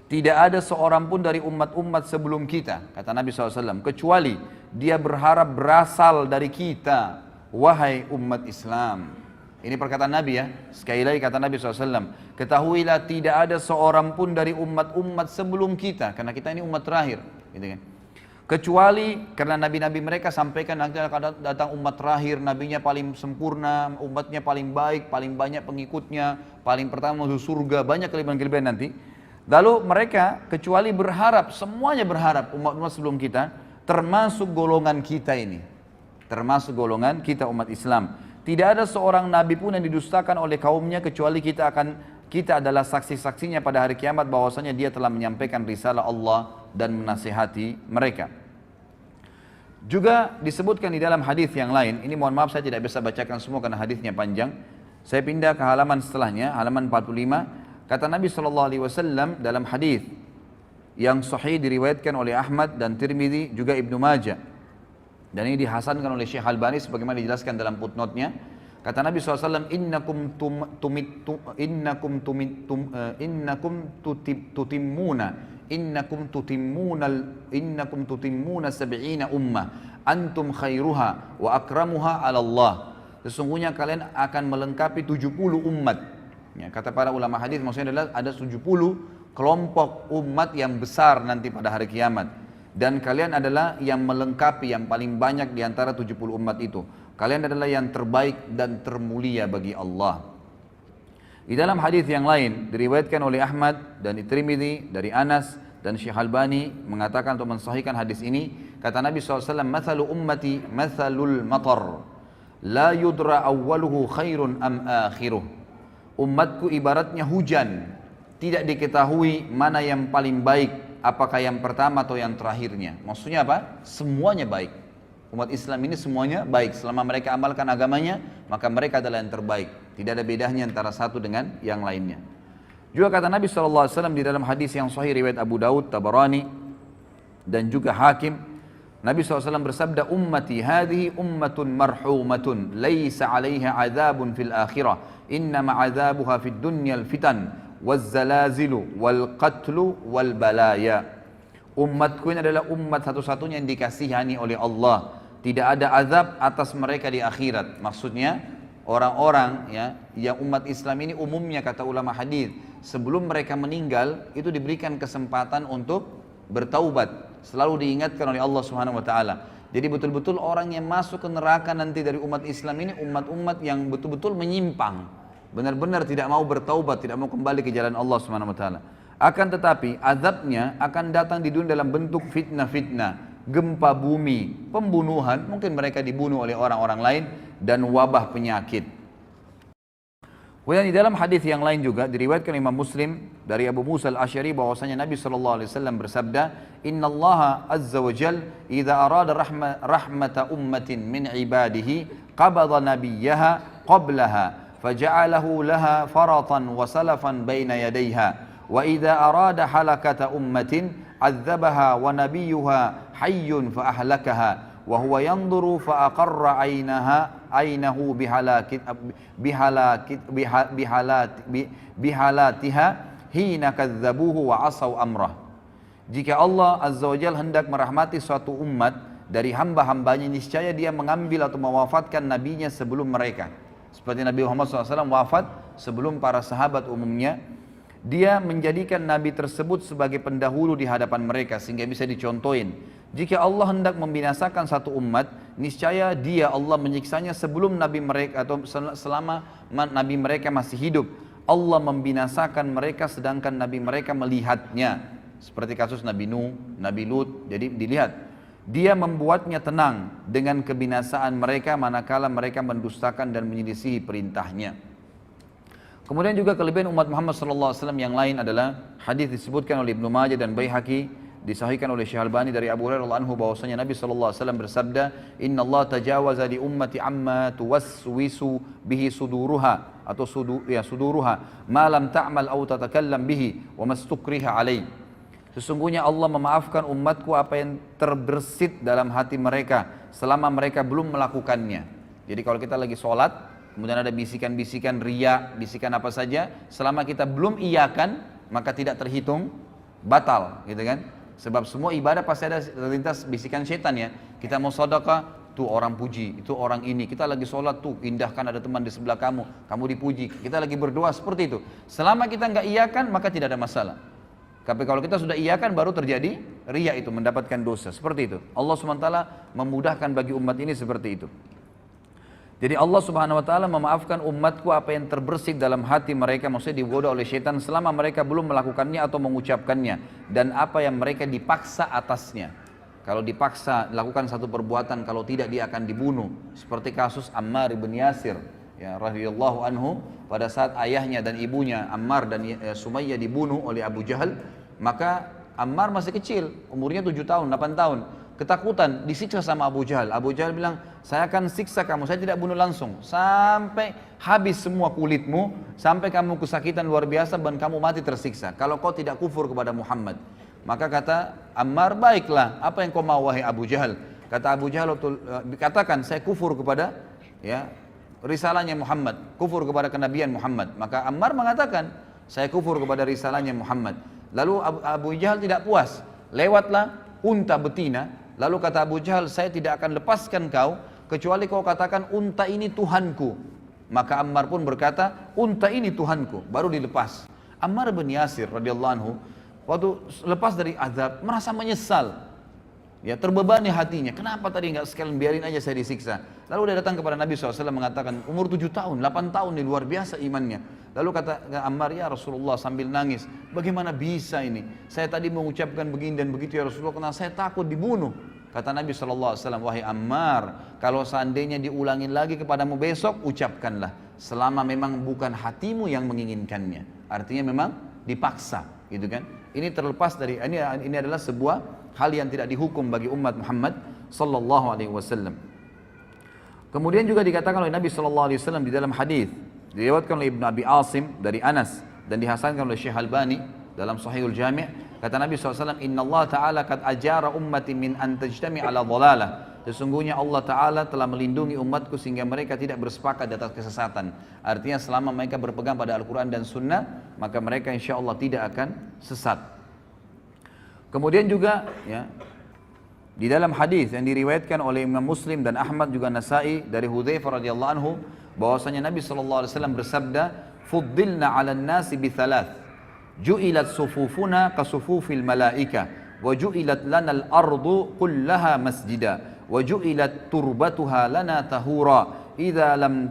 Tidak ada seorang pun dari umat-umat sebelum kita, kata Nabi SAW, kecuali dia berharap berasal dari kita, wahai umat Islam. Ini perkataan Nabi ya. Sekali lagi kata Nabi SAW, ketahuilah tidak ada seorang pun dari umat-umat sebelum kita, karena kita ini umat terakhir, gitu kan. Kecuali karena nabi-nabi mereka sampaikan nanti akan datang umat terakhir, nabinya paling sempurna, umatnya paling baik, paling banyak pengikutnya, paling pertama masuk surga, banyak kelebihan-kelebihan nanti. Lalu mereka kecuali berharap, semuanya berharap umat-umat sebelum kita, termasuk golongan kita ini. Termasuk golongan kita umat Islam. Tidak ada seorang nabi pun yang didustakan oleh kaumnya kecuali kita adalah saksi-saksinya pada hari kiamat bahwasanya dia telah menyampaikan risalah Allah dan menasihati mereka. Juga disebutkan di dalam hadis yang lain, ini mohon maaf saya tidak bisa bacakan semua karena hadisnya panjang. Saya pindah ke halaman setelahnya, halaman 45. Kata Nabi SAW dalam hadis yang sahih diriwayatkan oleh Ahmad dan Tirmidzi juga Ibnu Majah. Dan ini dihasankan oleh Syekh Albani sebagaimana dijelaskan dalam footnote-nya. Kata Nabi SAW, innakum tutimmuna sab'ina ummah antum khairuha wa akramuha 'ala Allah. Sesungguhnya kalian akan melengkapi 70 umat. Ya, kata para ulama hadis maksudnya adalah ada 70 kelompok umat yang besar nanti pada hari kiamat. Dan kalian adalah yang melengkapi yang paling banyak di antara 70 umat itu. Kalian adalah yang terbaik dan termulia bagi Allah. Di dalam hadis yang lain diriwayatkan oleh Ahmad dan Tirmidzi dari Anas dan Syekh Albani mengatakan untuk mensahihkan hadis ini, kata Nabi SAW, mathalu ummati mathalul matar la yudra awwaluhu khairun am akhiruh. Umatku ibaratnya hujan, tidak diketahui mana yang paling baik, apakah yang pertama atau yang terakhirnya. Maksudnya apa? Semuanya baik. Umat Islam ini semuanya baik. Selama mereka amalkan agamanya, maka mereka adalah yang terbaik. Tidak ada bedanya antara satu dengan yang lainnya. Juga kata Nabi SAW di dalam hadis yang sahih riwayat Abu Daud, Tabarani dan juga Hakim, Nabi SAW bersabda, ummati hadhihi ummatun marhumatun laysa 'alaiha 'adzabun fil akhirah innama 'adzabuha fid dunyal fitan wazzalazilu wal qatlu wal balaya. Umatku ini adalah umat satu-satunya yang dikasihani oleh Allah, tidak ada azab atas mereka di akhirat. Maksudnya orang-orang ya yang umat Islam ini umumnya kata ulama hadis sebelum mereka meninggal itu diberikan kesempatan untuk bertaubat, selalu diingatkan oleh Allah Subhanahu wa taala. Jadi betul-betul orang yang masuk ke neraka nanti dari umat Islam ini umat-umat yang betul-betul menyimpang, benar-benar tidak mau bertaubat, tidak mau kembali ke jalan Allah Subhanahu wa taala. Akan tetapi azabnya akan datang di dunia dalam bentuk fitnah-fitnah, gempa bumi, pembunuhan, mungkin mereka dibunuh oleh orang-orang lain, dan wabah penyakit. Kemudian di dalam hadis yang lain juga diriwayatkan Imam Muslim dari Abu Musa al-Asy'ari bahwasanya Nabi SAW bersabda, Inna Allah azza wa jal idza arada rahmata ummatin min ibadihi qabada nabiyyaha qablaha faja'alahu laha faratan wa salafan baina yadayha wa idza arada halakata ummatin azzabaha wa nabiyyuha hayyun fa ahlakaha wa huwa yanzuru fa aqarra ainahu bihalatiha hina kadzabuhu wa asaw amrah. Jika Allah azza wa jalla hendak merahmati suatu umat dari hamba-hambanya, niscaya dia mengambil atau mewafatkan nabinya sebelum mereka. Seperti Nabi Muhammad SAW wafat sebelum para sahabat umumnya, dia menjadikan nabi tersebut sebagai pendahulu di hadapan mereka sehingga bisa dicontohin. Jika Allah hendak membinasakan satu umat, niscaya dia Allah menyiksanya sebelum nabi mereka atau selama nabi mereka masih hidup. Allah membinasakan mereka sedangkan nabi mereka melihatnya. Seperti kasus Nabi Nuh, Nabi Lut, jadi dilihat. Dia membuatnya tenang dengan kebinasaan mereka manakala mereka mendustakan dan menyelisihi perintahnya. Kemudian juga kelebihan umat Muhammad SAW yang lain adalah hadis disebutkan oleh Ibnu Majah dan Baihaqi, disahihkan oleh Syekh Albani dari Abu Hurairah radhiyallahu anhu bahwasanya Nabi SAW bersabda, Inna Allah tajawaza li ummati amma tuwaswisu bihi suduruha atau suduruha ma lam ta'mal aw tatakallam bihi wa mastukriha alaih. Sesungguhnya Allah memaafkan umatku apa yang terbersit dalam hati mereka selama mereka belum melakukannya. Jadi kalau kita lagi sholat, kemudian ada bisikan-bisikan riya, bisikan apa saja, selama kita belum iyakan, maka tidak terhitung batal, gitu kan? Sebab semua ibadah pasti ada terlintas bisikan setan ya. Kita mau sedekah, tuh orang puji, itu orang ini. Kita lagi sholat tuh, indahkan ada teman di sebelah kamu, kamu dipuji. Kita lagi berdoa seperti itu. Selama kita nggak iyakan, maka tidak ada masalah. Tapi kalau kita sudah iyakan, baru terjadi riya itu, mendapatkan dosa. Seperti itu. Allah SWT memudahkan bagi umat ini seperti itu. Jadi Allah Subhanahu Wa Taala memaafkan umatku apa yang terbersih dalam hati mereka, maksudnya digoda oleh syaitan selama mereka belum melakukannya atau mengucapkannya, dan apa yang mereka dipaksa atasnya. Kalau dipaksa lakukan satu perbuatan, kalau tidak dia akan dibunuh. Seperti kasus Ammar ibn Yasir, ya radhiyallahu anhu, pada saat ayahnya dan ibunya Ammar dan Sumayyah dibunuh oleh Abu Jahal, maka Ammar masih kecil, umurnya 7 tahun, 8 tahun. Ketakutan, disiksa sama Abu Jahal. Abu Jahal bilang, saya akan siksa kamu, saya tidak bunuh langsung. Sampai habis semua kulitmu, sampai kamu kesakitan luar biasa dan kamu mati tersiksa. Kalau kau tidak kufur kepada Muhammad. Maka kata Ammar, baiklah, apa yang kau mau wahai Abu Jahal? Kata Abu Jahal, katakan saya kufur kepada ya risalahnya Muhammad, kufur kepada kenabian Muhammad. Maka Ammar mengatakan, saya kufur kepada risalahnya Muhammad. Lalu Abu Jahal tidak puas, lewatlah unta betina. Lalu kata Abu Jahal, saya tidak akan lepaskan kau kecuali kau katakan unta ini Tuhanku. Maka Ammar pun berkata, unta ini Tuhanku, baru dilepas. Ammar bin Yasir radhiyallahu anhu waktu lepas dari azab merasa menyesal, ya terbebani hatinya. Kenapa tadi nggak sekalian biarin aja saya disiksa? Lalu dia datang kepada Nabi SAW mengatakan, umur 7 tahun, 8 tahun ini luar biasa imannya. Lalu kata Ammar, ya Rasulullah sambil nangis, bagaimana bisa ini? Saya tadi mengucapkan begini dan begitu ya Rasulullah, karena saya takut dibunuh. Kata Nabi SAW, wahai Ammar, kalau seandainya diulangin lagi kepadamu besok, ucapkanlah. Selama memang bukan hatimu yang menginginkannya. Artinya memang dipaksa, gitu kan? Ini terlepas dari, ini adalah sebuah hal yang tidak dihukum bagi umat Muhammad sallallahu alaihi wasallam. Kemudian juga dikatakan oleh Nabi sallallahu alaihi wasallam di dalam hadis diriwayatkan oleh Ibnu Abi Asim dari Anas dan dihasankan oleh Syekh Albani dalam Sahihul Jami', kata Nabi SAW, Inna Allah Ta'ala kad ajara ummati min an tajtami ala dhalalah. Sesungguhnya Allah Ta'ala telah melindungi umatku sehingga mereka tidak bersepakat di atas kesesatan. Artinya selama mereka berpegang pada Al-Quran dan Sunnah, maka mereka insya Allah tidak akan sesat. Kemudian juga ya, di dalam hadis yang diriwayatkan oleh Imam Muslim dan Ahmad juga Nasai dari Hudzaifah radhiyallahu anhu, bahwasanya Nabi SAW bersabda, fuddilna 'alan nasi bi thalath, ju'ilat sufufuna ka sufufil malaika, wa ju'ilat lana al-ardu kullaha masjida, wa ju'ilat turbatuha lana tahura, idza lam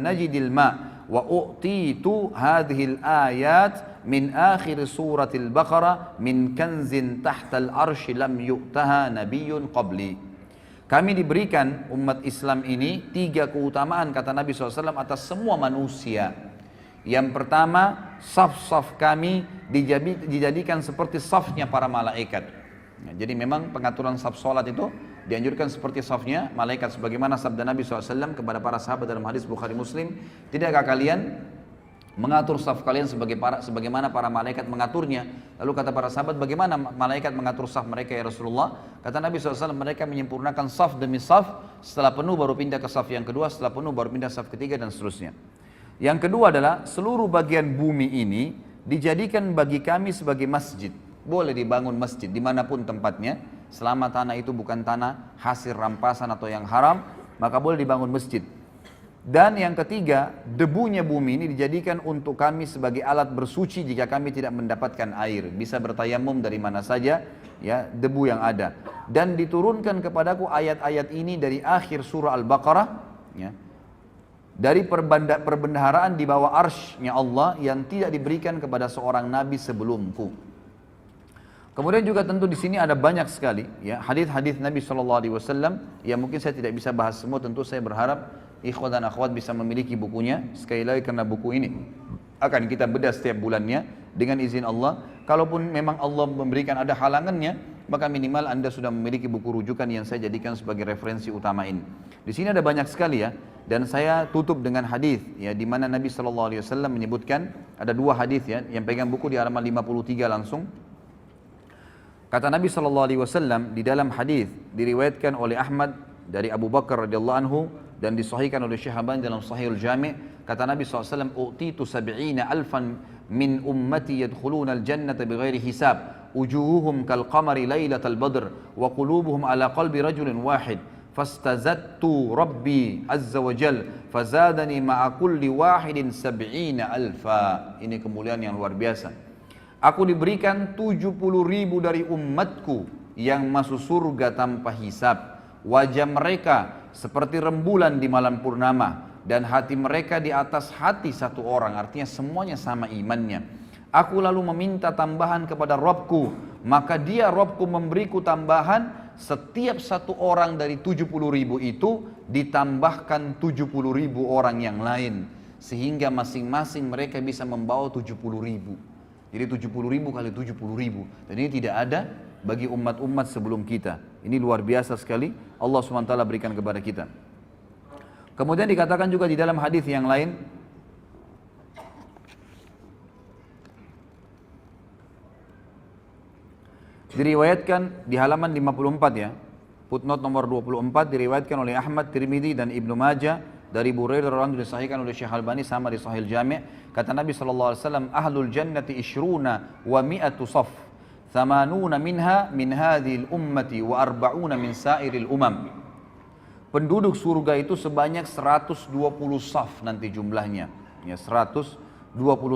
najidil ma, wa u'titu hadhil ayat min akhir suratil Baqarah min kanzin tahtal arshi lam yu'taha nabiyyun qabli. Kami diberikan umat Islam ini 3 keutamaan kata Nabi SAW atas semua manusia. Yang pertama, saf-saf kami dijadikan seperti safnya para malaikat. Nah, jadi memang pengaturan saf salat itu dianjurkan seperti safnya malaikat, sebagaimana sabda Nabi SAW kepada para sahabat dalam hadis Bukhari Muslim, tidakkah kalian mengatur saf kalian sebagaimana para malaikat mengaturnya? Lalu kata para sahabat, bagaimana malaikat mengatur saf mereka ya Rasulullah? Kata Nabi SAW, mereka menyempurnakan saf demi saf, setelah penuh baru pindah ke saf yang kedua, setelah penuh baru pindah saf ketiga dan seterusnya. Yang kedua adalah seluruh bagian bumi ini dijadikan bagi kami sebagai masjid. Boleh dibangun masjid dimanapun tempatnya, selama tanah itu bukan tanah hasil rampasan atau yang haram, maka boleh dibangun masjid. Dan yang ketiga, debunya bumi ini dijadikan untuk kami sebagai alat bersuci jika kami tidak mendapatkan air. Bisa bertayamum dari mana saja, ya, debu yang ada. Dan diturunkan kepadaku ayat-ayat ini dari akhir surah Al-Baqarah, ya, dari perbendaharaan di bawah arsy-Nya Allah yang tidak diberikan kepada seorang nabi sebelumku. Kemudian juga tentu di sini ada banyak sekali ya hadis-hadis Nabi SAW yang mungkin saya tidak bisa bahas semua. Tentu saya berharap ikhwan dan akhwat bisa memiliki bukunya. Sekali lagi karena buku ini akan kita bedah setiap bulannya dengan izin Allah. Kalaupun memang Allah memberikan ada halangannya, maka minimal Anda sudah memiliki buku rujukan yang saya jadikan sebagai referensi utama ini. Di sini ada banyak sekali ya, dan saya tutup dengan hadis ya, di mana Nabi SAW menyebutkan ada 2 hadis ya, yang pegang buku di halaman 53 langsung. Kata Nabi SAW di dalam hadis diriwayatkan oleh Ahmad dari Abu Bakar radhiyallahu anhu dan disahihkan oleh Syekh Albani dalam Sahihul Jami', kata Nabi SAW, "U'titu sab'ina alfan min ummati yadkhuluna al-jannata bighairi hisab, wujuhuhum kal qamari lailatal badr wa qulubuhum ala qalbi rajulin wahid. Fastazattu Rabbi azza wa jal fazadani ma'a kulli wahidin sab'ina alfa." Ini kemuliaan yang luar biasa. Aku diberikan 70.000 dari umatku yang masuk surga tanpa hisab. Wajah mereka seperti rembulan di malam purnama dan hati mereka di atas hati satu orang, artinya semuanya sama imannya. Aku lalu meminta tambahan kepada Rabbku, maka dia Rabbku memberiku tambahan, setiap satu orang dari 70.000 itu ditambahkan 70.000 orang yang lain, sehingga masing-masing mereka bisa membawa 70.000. Jadi 70.000 kali 70.000, dan ini tidak ada bagi umat-umat sebelum kita. Ini luar biasa sekali Allah SWT berikan kepada kita. Kemudian dikatakan juga di dalam hadis yang lain, diriwayatkan di halaman 54 ya, footnote nomor 24, diriwayatkan oleh Ahmad, Tirmidzi dan Ibnu Majah dari Burairah radhiyallahu anhu, disahihkan oleh Syekh Albani sama di Sahih Jami', kata Nabi SAW, "Ahlul jannati ishruna wa mi'atu saf, thamanuna minha min hadhil ummati wa arba'una min sairil umam." Penduduk surga itu sebanyak 120 saf nanti jumlahnya, ya 120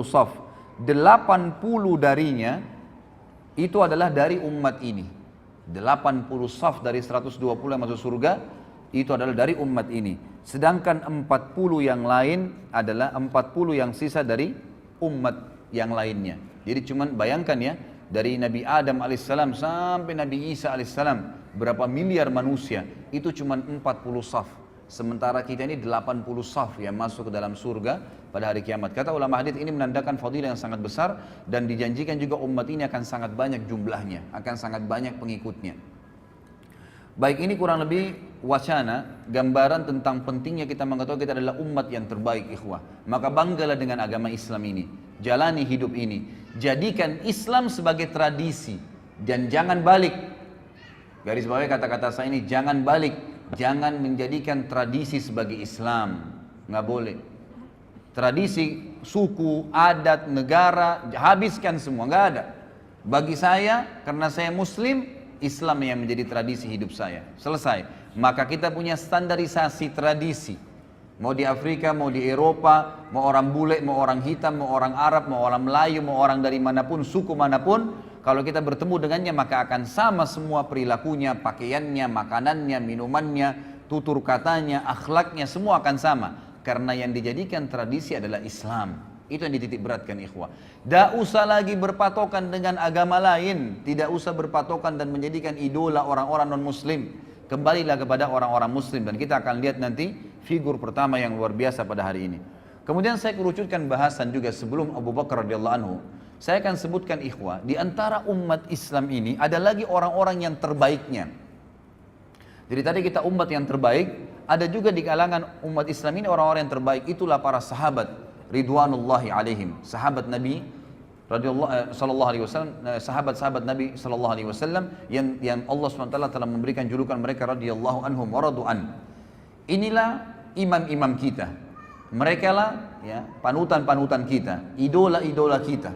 saf. 80 darinya itu adalah dari umat ini. 80 saf dari 120 yang masuk surga itu adalah dari umat ini. Sedangkan 40 yang lain adalah 40 yang sisa dari umat yang lainnya. Jadi cuman bayangkan ya, dari Nabi Adam alaihissalam sampai Nabi Isa alaihissalam, berapa miliar manusia, itu cuman 40 saf. Sementara kita ini 80 saf yang masuk ke dalam surga pada hari kiamat. Kata ulama hadis, ini menandakan fadilah yang sangat besar, dan dijanjikan juga umat ini akan sangat banyak jumlahnya, akan sangat banyak pengikutnya. Baik, ini kurang lebih wacana, gambaran tentang pentingnya kita mengetahui kita adalah umat yang terbaik, ikhwah. Maka banggalah dengan agama Islam ini, jalani hidup ini, jadikan Islam sebagai tradisi, dan jangan balik. Garis bawahi kata-kata saya ini, jangan balik, jangan menjadikan tradisi sebagai Islam, nggak boleh. Tradisi, suku, adat, negara, habiskan semua, nggak ada. Bagi saya, karena saya Muslim, Islam yang menjadi tradisi hidup saya. Selesai. Maka kita punya standarisasi tradisi. Mau di Afrika, mau di Eropa, mau orang bule, mau orang hitam, mau orang Arab, mau orang Melayu, mau orang dari manapun, suku manapun, kalau kita bertemu dengannya maka akan sama semua perilakunya, pakaiannya, makanannya, minumannya, tutur katanya, akhlaknya, semua akan sama. Karena yang dijadikan tradisi adalah Islam. Itu yang dititik beratkan, ikhwah. Tidak usah lagi berpatokan dengan agama lain. Tidak usah berpatokan dan menjadikan idola orang-orang non-muslim. Kembalilah kepada orang-orang muslim. Dan kita akan lihat nanti figur pertama yang luar biasa pada hari ini. Kemudian saya kerucutkan bahasan juga sebelum Abu Bakar radhiyallahu anhu. Saya akan sebutkan, ikhwah, di antara umat Islam ini ada lagi orang-orang yang terbaiknya. Jadi tadi kita umat yang terbaik, ada juga di kalangan umat Islam ini orang-orang yang terbaik. Itulah para sahabat ridwanullahi alaihim, sahabat Nabi sallallahu alaihi wasallam, sahabat-sahabat Nabi sallallahu alaihi wasallam yang Allah SWT telah memberikan julukan mereka radhiyallahu anhum wa radu'an. Inilah imam-imam kita. Mereka lah ya panutan-panutan kita, idola-idola kita.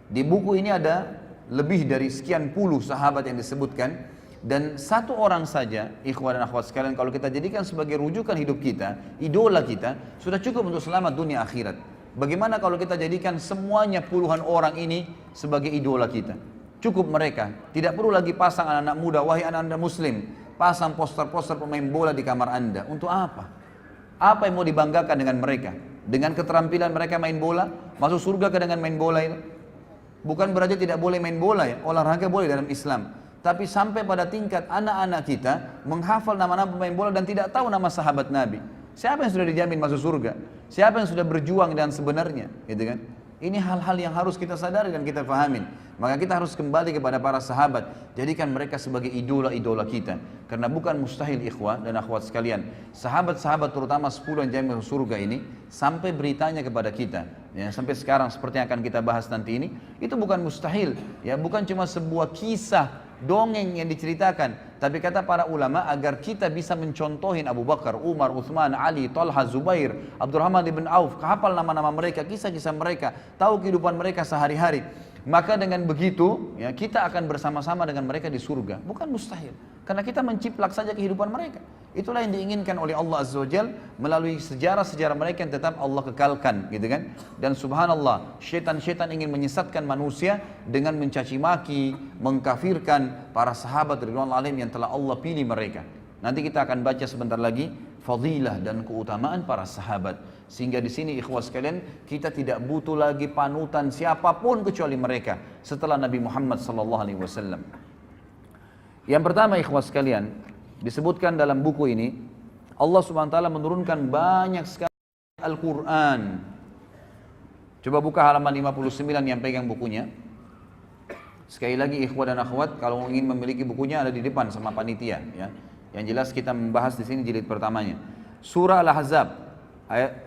Di buku ini ada lebih dari sekian puluh sahabat yang disebutkan, dan satu orang saja, ikhwan dan akhwat sekalian, kalau kita jadikan sebagai rujukan hidup kita, idola kita, sudah cukup untuk selamat dunia akhirat. Bagaimana kalau kita jadikan semuanya puluhan orang ini sebagai idola kita? Cukup mereka, tidak perlu lagi pasang anak-anak muda, wahai anak-anak muslim, pasang poster-poster pemain bola di kamar anda. Untuk apa? Apa yang mau dibanggakan dengan mereka? Dengan keterampilan mereka main bola? Masuk surga ke dengan main bola ini? Bukan berarti tidak boleh main bola ya, olahraga boleh dalam Islam. Tapi sampai pada tingkat anak-anak kita menghafal nama-nama pemain bola dan tidak tahu nama sahabat Nabi. Siapa yang sudah dijamin masuk surga? Siapa yang sudah berjuang dan sebenarnya? Gitu kan? Ini hal-hal yang harus kita sadari dan kita fahamin. Maka kita harus kembali kepada para sahabat. Jadikan mereka sebagai idola-idola kita. Karena bukan mustahil, ikhwah dan akhwat sekalian, sahabat-sahabat terutama 10 yang jamin masuk surga ini, sampai beritanya kepada kita, ya, sampai sekarang seperti yang akan kita bahas nanti ini, itu bukan mustahil, ya, bukan cuma sebuah kisah dongeng yang diceritakan. Tapi kata para ulama, agar kita bisa mencontohin Abu Bakar, Umar, Uthman, Ali, Talha, Zubair, Abdurrahman ibn Auf, hafal nama-nama mereka, kisah-kisah mereka, tahu kehidupan mereka sehari-hari. Maka dengan begitu ya, kita akan bersama-sama dengan mereka di surga. Bukan mustahil, karena kita menciplak saja kehidupan mereka. Itulah yang diinginkan oleh Allah Azza wa Jal melalui sejarah-sejarah mereka yang tetap Allah kekalkan, gitu kan. Dan subhanallah, syaitan-syaitan ingin menyesatkan manusia dengan mencaci maki, mengkafirkan para sahabat ridwanullah alaihim yang telah Allah pilih mereka. Nanti kita akan baca sebentar lagi fadilah dan keutamaan para sahabat. Sehingga di sini ikhwas sekalian, kita tidak butuh lagi panutan siapapun kecuali mereka setelah Nabi Muhammad sallallahu alaihi wasallam. Yang pertama ikhwas sekalian, disebutkan dalam buku ini, Allah Subhanahu wa taala menurunkan banyak sekali Al-Qur'an. Coba buka halaman 59 yang pegang bukunya. Sekali lagi ikhwah dan akhwat, kalau ingin memiliki bukunya ada di depan sama panitia ya. Yang jelas kita membahas di sini jilid pertamanya. Surah Al-Ahzab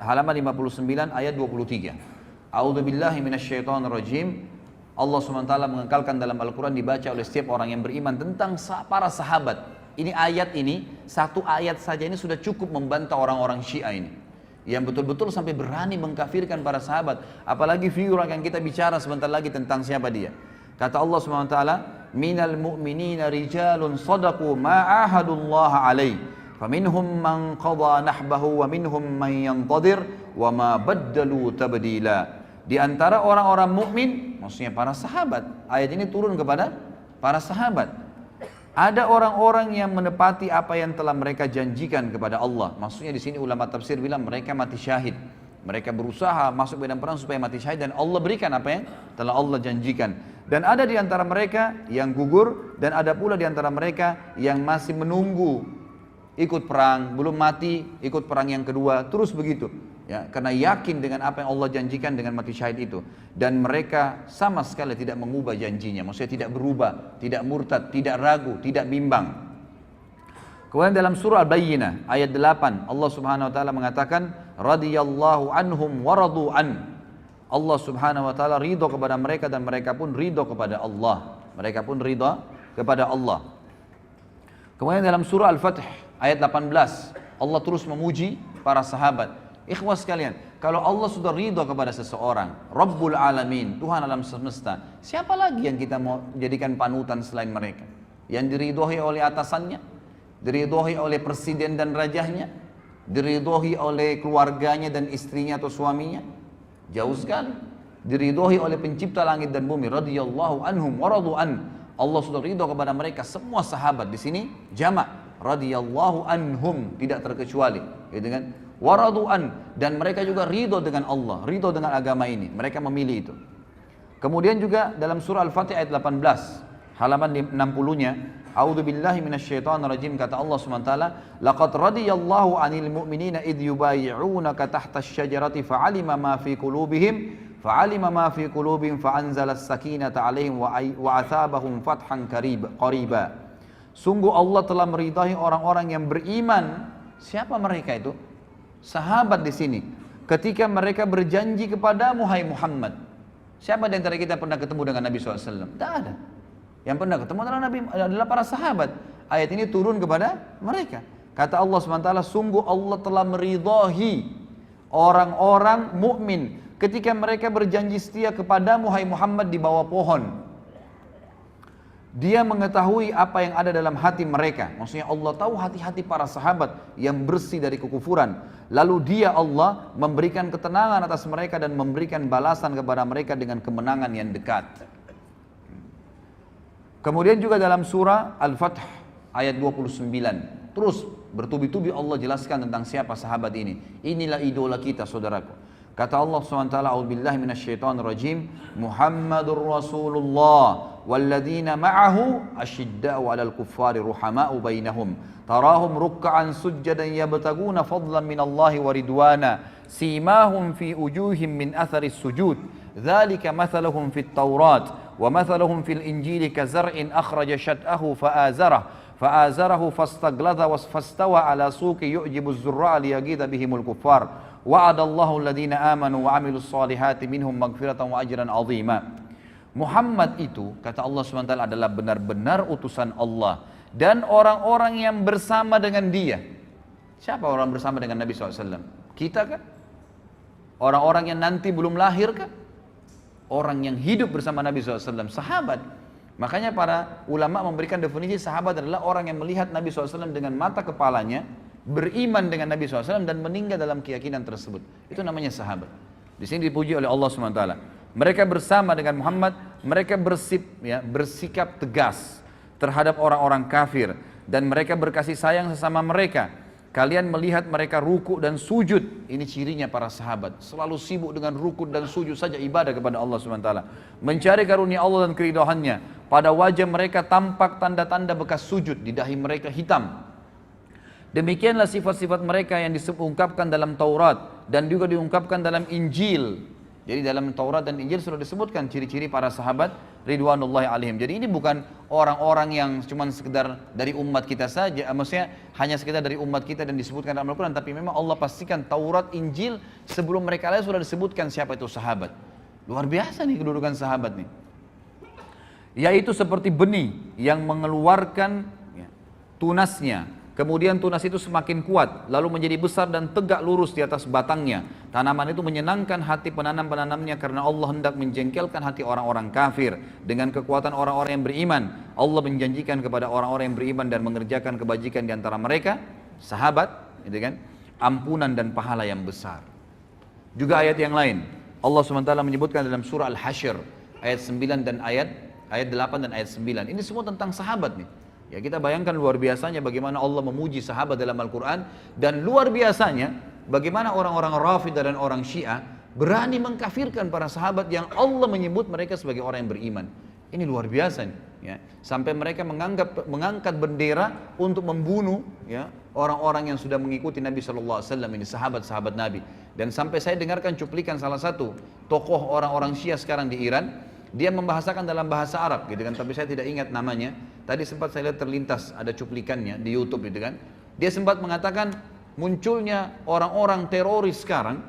halaman 59 ayat 23. A'udzubillahi minasyaitonirrajim. Allah SWT mengekalkan dalam Al-Quran, dibaca oleh setiap orang yang beriman tentang para sahabat. Ini ayat ini, satu ayat saja ini sudah cukup membantah orang-orang Syiah ini, yang betul-betul sampai berani mengkafirkan para sahabat. Apalagi figura yang kita bicara sebentar lagi tentang siapa dia. Kata Allah SWT, minal mu'minina rijalun sadaqu ma'ahadullaha alaih, faminhum man qadha nahbahu wa minhum man yantadir wa ma baddalu tabdila. Di antara orang-orang mukmin, maksudnya para sahabat. Ayat ini turun kepada para sahabat. Ada orang-orang yang menepati apa yang telah mereka janjikan kepada Allah. Maksudnya di sini ulama tafsir bilang mereka mati syahid. Mereka berusaha masuk medan perang supaya mati syahid, dan Allah berikan apa yang telah Allah janjikan. Dan ada di antara mereka yang gugur, dan ada pula di antara mereka yang masih menunggu ikut perang, belum mati, ikut perang yang kedua, terus begitu. Ya, karena yakin dengan apa yang Allah janjikan dengan mati syahid itu. Dan mereka sama sekali tidak mengubah janjinya, maksudnya tidak berubah, tidak murtad, tidak ragu, tidak bimbang. Kemudian dalam surah Al-Bayyinah ayat 8 Allah Subhanahu wa taala mengatakan radhiyallahu anhum wa radu an. Allah Subhanahu wa taala ridha kepada mereka dan mereka pun ridha kepada Allah. Mereka pun ridha kepada Allah. Kemudian dalam surah Al-Fath ayat 18 Allah terus memuji para sahabat. Ikhwas sekalian, kalau Allah sudah ridha kepada seseorang, Rabbul Alamin, Tuhan alam semesta, siapa lagi yang kita mau jadikan panutan selain mereka? Yang diridhoi oleh atasannya, diridhoi oleh presiden dan rajahnya, diridhoi oleh keluarganya dan istrinya atau suaminya? Jauh sekali. Diridhoi oleh pencipta langit dan bumi, radhiyallahu anhum wa radu an. Allah sudah ridha kepada mereka, semua sahabat. Di sini jamak, radhiyallahu anhum, tidak terkecuali, gitu kan? Waradu'an, dan mereka juga ridho dengan Allah, ridho dengan agama ini, mereka memilih itu. Kemudian juga dalam surah Al-Fatih ayat 18 halaman 60-nya, a'udzubillahi minasyaitonirrajim, kata Allah SWT, laqad radiyallahu 'anil mu'minina idh yubayyi'unaka tahta asy-syajarati fa'alima ma fi qulubihim fa'anzala as-sakinata 'alaihim wa athabahum fathan qariba. Sungguh Allah telah meridai orang-orang yang beriman. Siapa mereka itu? Sahabat di sini. Ketika mereka berjanji kepadamu, hai Muhammad. Siapa di antara kita pernah ketemu dengan Nabi SAW? Tidak ada. Yang pernah ketemu adalah para sahabat. Ayat ini turun kepada mereka. Kata Allah SWT, sungguh Allah telah meridai orang-orang mukmin ketika mereka berjanji setia kepadamu, hai Muhammad, di bawah pohon. Dia mengetahui apa yang ada dalam hati mereka. Maksudnya Allah tahu hati-hati para sahabat yang bersih dari kekufuran. Lalu dia Allah memberikan ketenangan atas mereka dan memberikan balasan kepada mereka dengan kemenangan yang dekat. Kemudian juga dalam surah Al-Fath ayat 29. Terus bertubi-tubi Allah jelaskan tentang siapa sahabat ini. Inilah idola kita, saudaraku. Kata Allah SWT, a'udzubillahi minasyaitonirrajim, Muhammadur Rasulullah walladzina ma'ahu asyidda'u 'alal kuffari ruhama'u bainahum tarahum ruk'an sujjadan yabtaguna fadlan minallahi wa ridwana simahum fi wujuhim min atharis sujud dzalika mathaluhum fit taurat wa mathaluhum fil injili kazar'in akhraja shat'ahu fa'azarahu fastagladha fastawa 'ala suqi yu'jibu az-zurra'a liyaghidha bihimul kuffar wa'adallahu alladhina amanu wa 'amilus solihati minhum maghfiratan wa ajran 'azima. Muhammad itu, kata Allah SWT, adalah benar-benar utusan Allah. Dan orang-orang yang bersama dengan dia. Siapa orang bersama dengan Nabi SAW? Kita kan? Orang-orang yang nanti belum lahir kan? Orang yang hidup bersama Nabi SAW, sahabat. Makanya para ulama memberikan definisi sahabat adalah orang yang melihat Nabi SAW dengan mata kepalanya, beriman dengan Nabi SAW dan meninggal dalam keyakinan tersebut. Itu namanya sahabat. Di sini dipuji oleh Allah SWT. Mereka bersama dengan Muhammad, mereka bersikap tegas terhadap orang-orang kafir, dan mereka berkasih sayang sesama mereka. Kalian melihat mereka ruku dan sujud. Ini cirinya para sahabat, selalu sibuk dengan ruku dan sujud saja, ibadah kepada Allah SWT, mencari karunia Allah dan keridhaannya. Pada wajah mereka tampak tanda-tanda bekas sujud, di dahi mereka hitam. Demikianlah sifat-sifat mereka yang diungkapkan dalam Taurat dan juga diungkapkan dalam Injil. Jadi dalam Taurat dan Injil sudah disebutkan ciri-ciri para sahabat ridwanullahi alaihim. Jadi ini bukan orang-orang yang cuma sekedar dari umat kita saja, maksudnya hanya sekedar dari umat kita dan disebutkan dalam Al-Quran, tapi memang Allah pastikan Taurat, Injil sebelum mereka lahir sudah disebutkan siapa itu sahabat. Luar biasa nih kedudukan sahabat nih. Yaitu seperti benih yang mengeluarkan tunasnya. Kemudian tunas itu semakin kuat, lalu menjadi besar dan tegak lurus di atas batangnya. Tanaman itu menyenangkan hati penanam-penanamnya karena Allah hendak menjengkelkan hati orang-orang kafir. Dengan kekuatan orang-orang yang beriman, Allah menjanjikan kepada orang-orang yang beriman dan mengerjakan kebajikan di antara mereka, sahabat, gitu kan, ampunan dan pahala yang besar. Juga ayat yang lain, Allah SWT menyebutkan dalam surah Al-Hasyr, ayat 9 dan ayat 8 dan ayat 9. Ini semua tentang sahabat nih. Ya, kita bayangkan luar biasanya bagaimana Allah memuji sahabat dalam Al-Quran, dan luar biasanya bagaimana orang-orang Rafidah dan orang Syiah berani mengkafirkan para sahabat yang Allah menyebut mereka sebagai orang yang beriman. Ini luar biasa nih, ya. Sampai mereka mengangkat bendera untuk membunuh, ya, orang-orang yang sudah mengikuti Nabi SAW, ini sahabat-sahabat Nabi. Dan sampai saya dengarkan cuplikan salah satu tokoh orang-orang Syiah sekarang di Iran. Dia membahasakan dalam bahasa Arab, gitu kan, tapi saya tidak ingat namanya. Tadi sempat saya lihat terlintas ada cuplikannya di YouTube, gitu kan. Dia sempat mengatakan munculnya orang-orang teroris sekarang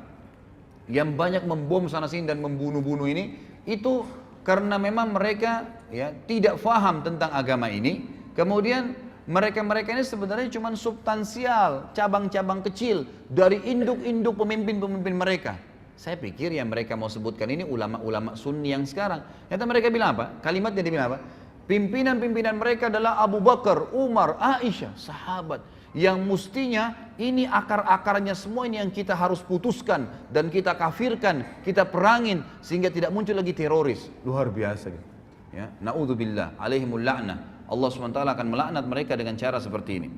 yang banyak membom sana sini dan membunuh-bunuh ini, itu karena memang mereka, ya, tidak faham tentang agama ini. Kemudian mereka-mereka ini sebenarnya cuma substansial, cabang-cabang kecil dari induk-induk pemimpin-pemimpin mereka. Saya pikir yang mereka mau sebutkan ini ulama-ulama sunni yang sekarang. Ternyata mereka bilang apa? Kalimatnya dia bilang apa? Pimpinan-pimpinan mereka adalah Abu Bakar, Umar, Aisyah, sahabat. Yang mestinya ini akar-akarnya semua ini yang kita harus putuskan dan kita kafirkan, kita perangin sehingga tidak muncul lagi teroris. Luar biasa gitu. Ya, naudzubillah, alaihimul la'nah. Allah SWT akan melaknat mereka dengan cara seperti ini.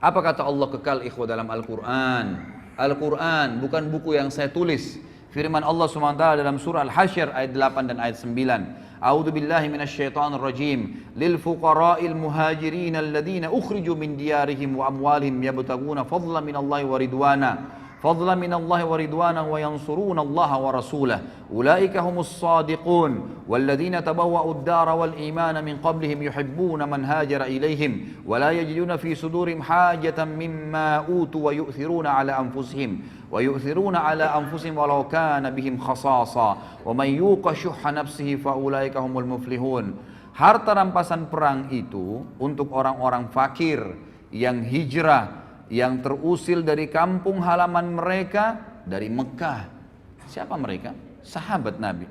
Apa kata Allah kekal ikhwah dalam Al-Quran? Al-Quran bukan buku yang saya tulis. Firman Allah SWT dalam surah Al-Hasyr ayat 8 dan ayat 9. A'udzu billahi minasyaitonir rajim. Lil fuqara'il muhajirin alladziina ukhriju min diyarihim wa amwalihim yabtaguna fadlan minallahi wa ridwana. فضلا من الله ورضوانه وينصرون الله ورسوله أولئك هم الصادقون والذين تبوأوا الدار والإيمان من قبلهم يحبون من هاجر إليهم ولا يجدون في صدورهم حاجة مما أوتوا ويؤثرون على أنفسهم ولو كان بهم خصاصة ومن يوق شح نفسه فأولئك هم المفلحون. Harta rampasan perang itu untuk orang-orang fakir yang hijrah, yang terusil dari kampung halaman mereka dari Mekah. Siapa mereka? Sahabat Nabi.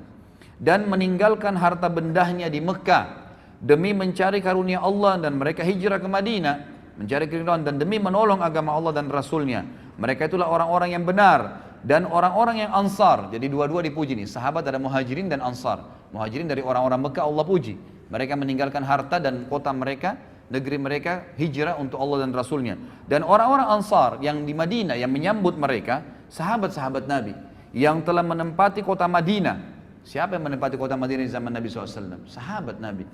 Dan meninggalkan harta bendahnya di Mekah demi mencari karunia Allah, dan mereka hijrah ke Madinah mencari keridhaan dan demi menolong agama Allah dan Rasulnya. Mereka itulah orang-orang yang benar dan orang-orang yang Ansar. Jadi dua-dua dipuji nih. Sahabat ada Muhajirin dan Ansar. Muhajirin dari orang-orang Mekah Allah puji. Mereka meninggalkan harta dan kota mereka, negeri mereka, hijrah untuk Allah dan Rasulnya. Dan orang-orang Ansar yang di Madinah yang menyambut mereka, sahabat-sahabat Nabi yang telah menempati kota Madinah. Siapa yang menempati kota Madinah di zaman Nabi SAW? Sahabat Nabi.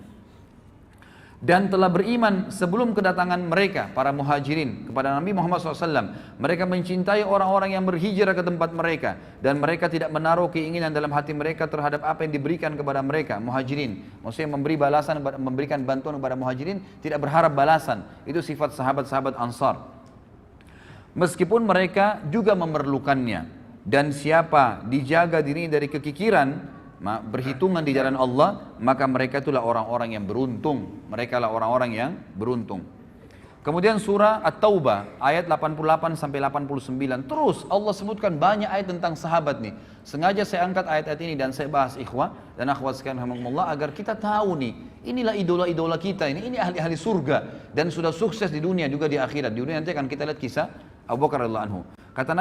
Dan telah beriman sebelum kedatangan mereka, para muhajirin, kepada Nabi Muhammad SAW. Mereka mencintai orang-orang yang berhijrah ke tempat mereka. Dan mereka tidak menaruh keinginan dalam hati mereka terhadap apa yang diberikan kepada mereka, muhajirin. Maksudnya memberi balasan, memberikan bantuan kepada muhajirin, tidak berharap balasan. Itu sifat sahabat-sahabat Ansar. Meskipun mereka juga memerlukannya. Dan siapa dijaga diri dari kekikiran, berhitungan di jalan Allah, maka mereka itulah orang-orang yang beruntung. Mereka lah orang-orang yang beruntung. Kemudian surah At-Taubah ayat 88 sampai 89. Terus Allah sebutkan banyak ayat tentang sahabat nih. Sengaja saya angkat ayat-ayat ini dan saya bahas ikhwah dan akhwat sekalian rahimakumullah agar kita tahu nih, inilah idola-idola kita ini ahli-ahli surga dan sudah sukses di dunia juga di akhirat. Di dunia nanti akan kita lihat kisah Abu Bakar radhiyallahu anhu. Kata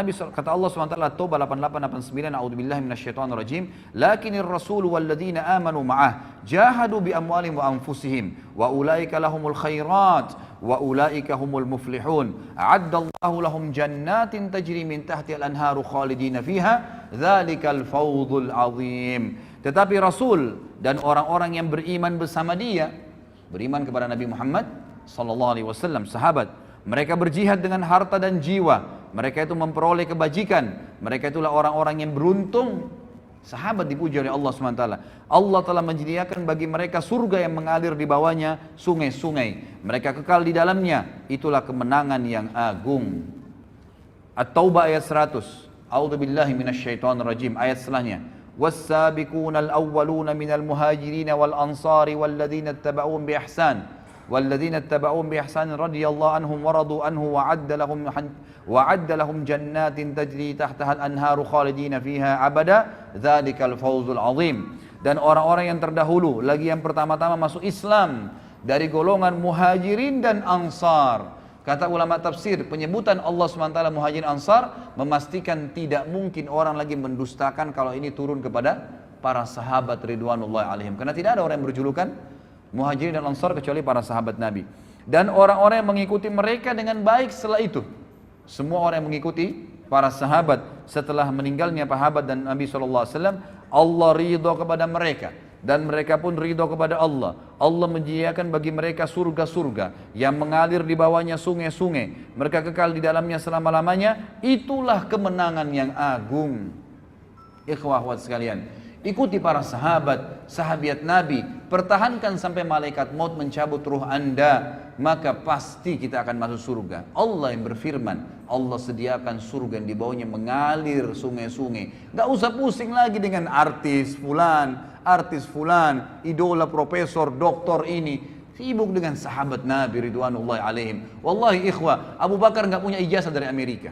Allah SWT, Taubah 88-89, A'udzubillahi minasyaitonirrajim, lakinir rasul walladzina amanu ma'ah jahadu bi amwalihim wa anfusihim wa ulaika lahumul khairat wa ulaika humul muflihun. A'addallahu lahum jannatin tajri min tahtiha al-anharu khalidina fiha, dzalikal fawzul azim. Tetapi Rasul dan orang-orang yang beriman bersama dia, beriman kepada Nabi Muhammad sallallahu alaihi wasallam, sahabat, mereka berjihad dengan harta dan jiwa. Mereka itu memperoleh kebajikan. Mereka itulah orang-orang yang beruntung. Sahabat dipuji oleh Allah SWT. Allah telah menyediakan bagi mereka surga yang mengalir di bawahnya sungai-sungai. Mereka kekal di dalamnya. Itulah kemenangan yang agung. At-Taubah ayat 100. A'udzubillahi minasyaitonirrajim. Ayat setelahnya. Was-sabiqunal awwaluna minal muhajirin wal ansari walladzina ittaba'uhum bi ihsan. والذين اتبعوهم بإحسان رضي الله عنهم ورضوا عنه وعد لهم جنات تجري تحتها الأنهار خالدين فيها أبدا ذلك الفوز العظيم. Dan orang-orang yang terdahulu lagi yang pertama-tama masuk Islam dari golongan muhajirin dan ansar. Kata ulama tafsir, penyebutan Allah SWT muhajirin ansar memastikan tidak mungkin orang lagi mendustakan kalau ini turun kepada para sahabat ridwanullah alaihim, karena tidak ada orang yang berjulukan Muhajirin dan Ansar kecuali para sahabat Nabi. Dan orang-orang yang mengikuti mereka dengan baik setelah itu. Semua orang yang mengikuti para sahabat setelah meninggalnya sahabat dan Nabi SAW, Allah ridho kepada mereka. Dan mereka pun ridho kepada Allah. Allah menyediakan bagi mereka surga-surga yang mengalir di bawahnya sungai-sungai. Mereka kekal di dalamnya selama-lamanya. Itulah kemenangan yang agung. Ikhwah akhwat sekalian, ikuti para sahabat, sahabiat Nabi, pertahankan sampai malaikat maut mencabut ruh anda, maka pasti kita akan masuk surga. Allah yang berfirman, Allah sediakan surga yang di bawahnya mengalir sungai-sungai. Gak usah pusing lagi dengan artis fulan, idola profesor, doktor ini. Sibuk dengan sahabat Nabi ridwanullahi alaihim. Wallahi ikhwah, Abu Bakar gak punya ijazah dari Amerika,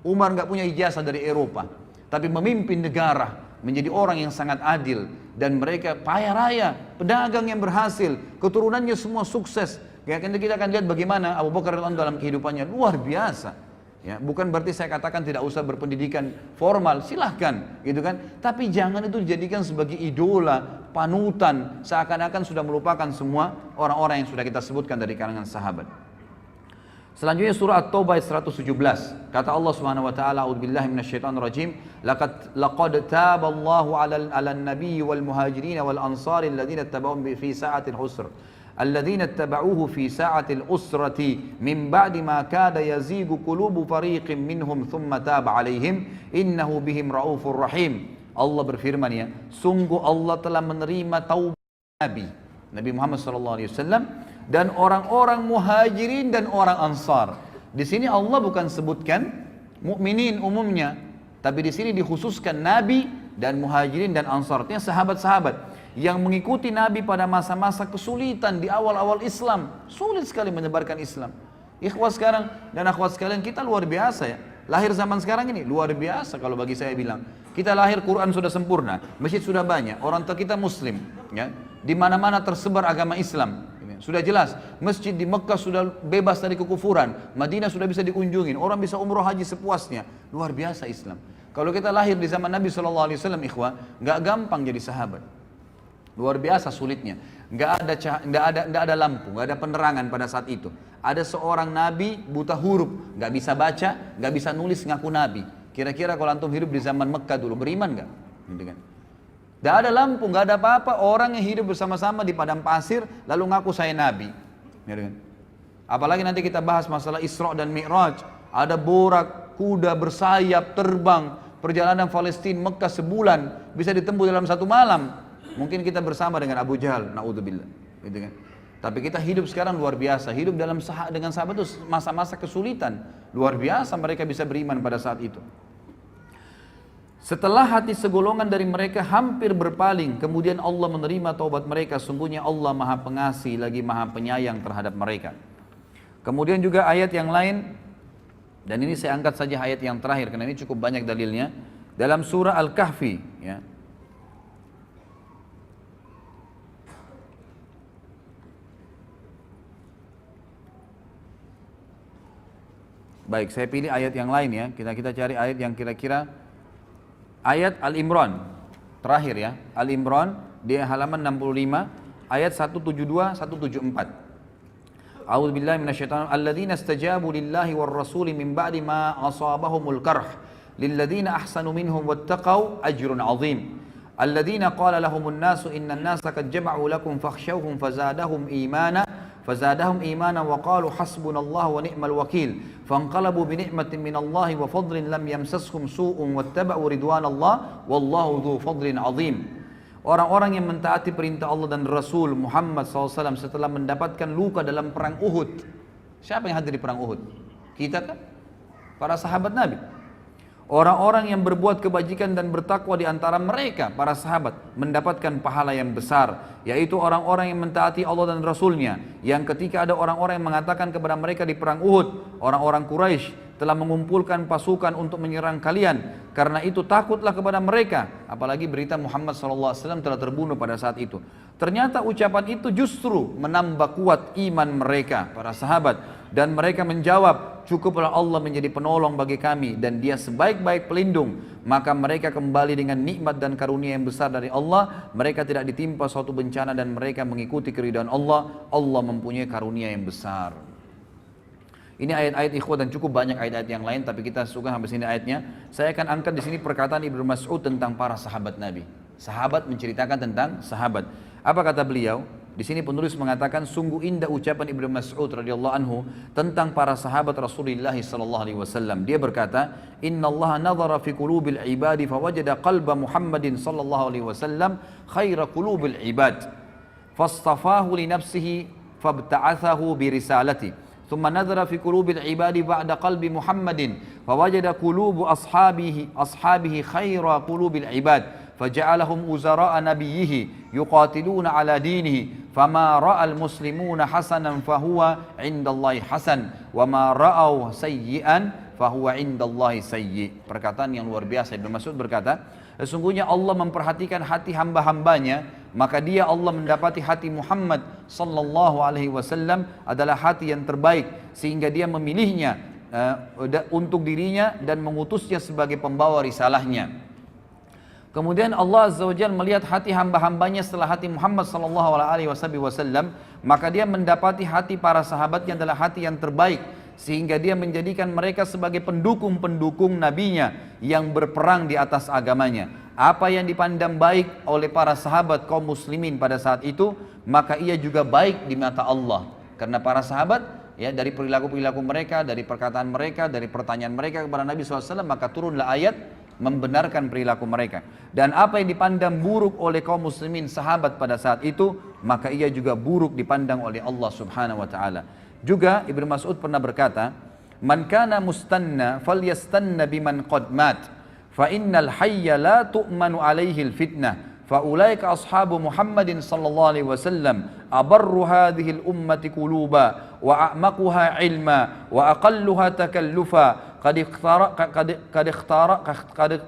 Umar gak punya ijazah dari Eropa, tapi memimpin negara menjadi orang yang sangat adil, dan mereka kaya raya, pedagang yang berhasil, keturunannya semua sukses. Kita akan lihat bagaimana Abu Bakar dalam kehidupannya luar biasa. Ya, bukan berarti saya katakan tidak usah berpendidikan formal, silahkan, gitu kan. Tapi jangan itu dijadikan sebagai idola, panutan, seakan-akan sudah melupakan semua orang-orang yang sudah kita sebutkan dari kalangan sahabat. Selanjutnya surah At-Taubah 117. Kata Allah Subhanahu wa taala, a'udzubillahi minasyaitonirrajim, laqad taballahu 'alan nabiyyi wal muhajirin wal ansari alladziina ittaba'uhum fi sa'atil usr. Alladziina ittaba'uhu fi sa'atil usrati min ba'di ma kada yazigu qulubu fariqin minhum thumma taba 'alaihim innahu bihim raufur rahim. Allah berfirman, ya, sungguh Allah telah menerima taubat Nabi Muhammad sallallahu alaihi wasallam dan orang-orang muhajirin dan orang ansar. Di sini Allah bukan sebutkan mukminin umumnya, tapi di sini dikhususkan Nabi dan muhajirin dan ansar. Artinya sahabat-sahabat yang mengikuti Nabi pada masa-masa kesulitan di awal-awal Islam. Sulit sekali menyebarkan Islam. Ikhwah sekarang dan akhwat sekalian, kita luar biasa ya. Lahir zaman sekarang ini luar biasa kalau bagi saya bilang. Kita lahir Quran sudah sempurna, masjid sudah banyak, orang tua kita muslim, ya. Di mana-mana tersebar agama Islam. Sudah jelas, masjid di Mekah sudah bebas dari kekufuran, Madinah sudah bisa dikunjungin, orang bisa umroh haji sepuasnya. Luar biasa Islam. Kalau kita lahir di zaman Nabi SAW, ikhwah, nggak gampang jadi sahabat. Luar biasa sulitnya. Nggak ada lampu, nggak ada penerangan pada saat itu. Ada seorang Nabi buta huruf, nggak bisa baca, nggak bisa nulis, ngaku Nabi. Kira-kira kalau antum hidup di zaman Mekah dulu, beriman nggak? Gitu kan? Tidak ada lampu, nggak ada apa-apa, orang yang hidup bersama-sama di padang pasir lalu ngaku saya Nabi. Apalagi nanti kita bahas masalah Isra dan Mi'raj, ada borak, kuda bersayap, terbang, perjalanan Palestina Mekah sebulan bisa ditempuh dalam satu malam. Mungkin kita bersama dengan Abu Jahal, naudzubillah, gitu kan. Tapi kita hidup sekarang luar biasa, hidup dengan sahabat itu masa-masa kesulitan, luar biasa mereka bisa beriman pada saat itu. Setelah hati segolongan dari mereka hampir berpaling, kemudian Allah menerima taubat mereka. Sungguhnya Allah Maha Pengasih lagi Maha Penyayang terhadap mereka. Kemudian juga ayat yang lain, dan ini saya angkat saja ayat yang terakhir karena ini cukup banyak dalilnya. Dalam surah Al-Kahfi, ya. Baik, saya pilih ayat yang lain ya. Kita cari ayat yang kira-kira ayat Al-Imran terakhir ya. Al-Imran di halaman 65 ayat 172 174. A'udzu billahi minasyaitonir rajim. Alladzina istajabu lillahi war rasuli min ba'di ma asabahumul qarh lilladzina ahsanu minhum wattaqau ajrun 'adzim. Alladzina qala lahumun nasu innan nasa qad jama'u lakum fakhshawhum فزادهم إيمانا وقالوا حسبنا الله ونعم الوكيل فانقلبوا بنعمة من الله وفضل لم يمسسهم سوء واتبعوا رضوان الله والله ذو فضل عظيم. Orang-orang yang mentaati perintah Allah dan Rasul Muhammad SAW setelah mendapatkan luka dalam perang Uhud. Siapa yang hadir di perang Uhud? Kita kan? Para sahabat Nabi. Orang-orang yang berbuat kebajikan dan bertakwa di antara mereka, para sahabat, mendapatkan pahala yang besar, yaitu orang-orang yang mentaati Allah dan Rasulnya. Yang ketika ada orang-orang yang mengatakan kepada mereka di perang Uhud, orang-orang Quraisy telah mengumpulkan pasukan untuk menyerang kalian, karena itu takutlah kepada mereka. Apalagi berita Muhammad SAW telah terbunuh pada saat itu. Ternyata ucapan itu justru menambah kuat iman mereka, para sahabat. Dan mereka menjawab, cukuplah Allah menjadi penolong bagi kami dan dia sebaik-baik pelindung. Maka mereka kembali dengan nikmat dan karunia yang besar dari Allah. Mereka tidak ditimpa suatu bencana dan mereka mengikuti keridhaan Allah. Allah mempunyai karunia yang besar. Ini ayat-ayat ikhwah dan cukup banyak ayat-ayat yang lain, tapi kita suka sampai sini ayatnya. Saya akan angkat di sini perkataan Ibnu Mas'ud tentang para sahabat Nabi. Sahabat menceritakan tentang sahabat. Apa kata beliau? Di sini penulis mengatakan sungguh indah ucapan Ibnu Mas'ud radhiyallahu anhu tentang para sahabat Rasulullah sallallahu alaihi wasallam. Dia berkata, "Inna Allah nadhara fi qulubil ibadi fawajada qalba Muhammadin sallallahu alaihi wasallam khaira qulubil ibad. Fastafahu li nafsihi fabta'athahu bi risalati. Thumma nadhara fi qulubil ibadi ba'da qalbi Muhammadin fawajada qulubu ashabihi khaira qulubil ibad." فجعلهم وزراء نبيه يقاتلون على دينه فما رأى المسلمون حسنا فهو عند الله حسن وما رأوا سيئا فهو عند الله سيء. Perkataan yang luar biasa. Ibnu Mas'ud berkata, sesungguhnya Allah memperhatikan hati hamba-hambanya, maka dia Allah mendapati hati Muhammad sallallahu alaihi wasallam adalah hati yang terbaik, sehingga dia memilihnya untuk dirinya dan mengutusnya sebagai pembawa risalahnya. Kemudian Allah Azza wa Jalla melihat hati hamba-hambanya setelah hati Muhammad sallallahu alaihi wasallam, maka dia mendapati hati para sahabatnya adalah hati yang terbaik, sehingga dia menjadikan mereka sebagai pendukung-pendukung nabinya yang berperang di atas agamanya. Apa yang dipandang baik oleh para sahabat kaum muslimin pada saat itu, maka ia juga baik di mata Allah. Karena para sahabat, ya, dari perilaku-perilaku mereka, dari perkataan mereka, dari pertanyaan mereka kepada Nabi SAW, maka turunlah ayat membenarkan perilaku mereka. Dan apa yang dipandang buruk oleh kaum muslimin sahabat pada saat itu, maka ia juga buruk dipandang oleh Allah Subhanahu wa taala. Juga Ibnu Mas'ud pernah berkata, "Man kana mustanna falyastanna biman qad mat, fa innal hayya la tu'manu alaihi al-fitnah." فأولئك أصحاب محمد صلى الله عليه وسلم أبر هذه الأمة قلوبا وأعمقها علما وأقلها تكلفا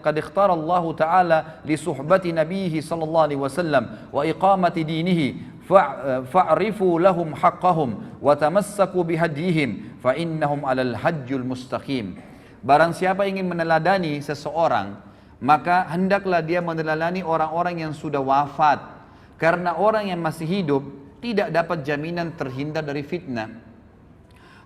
قد اختار الله تعالى لصحبة نبيه صلى الله عليه وسلم وإقامة دينه فاعرفوا لهم حقهم وتمسكوا بهديهم فإنهم على الحج المستقيم. Barang siapa ingin meneladani seseorang, maka hendaklah dia meneladani orang-orang yang sudah wafat. Karena orang yang masih hidup tidak dapat jaminan terhindar dari fitnah.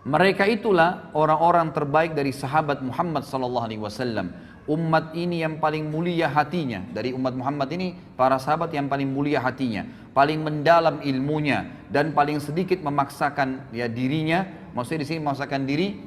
Mereka itulah orang-orang terbaik dari sahabat Muhammad sallallahu alaihi wasallam. Umat ini yang paling mulia hatinya. Dari umat Muhammad ini, para sahabat yang paling mulia hatinya, paling mendalam ilmunya, dan paling sedikit memaksakan ya dirinya. Maksudnya di sini memaksakan diri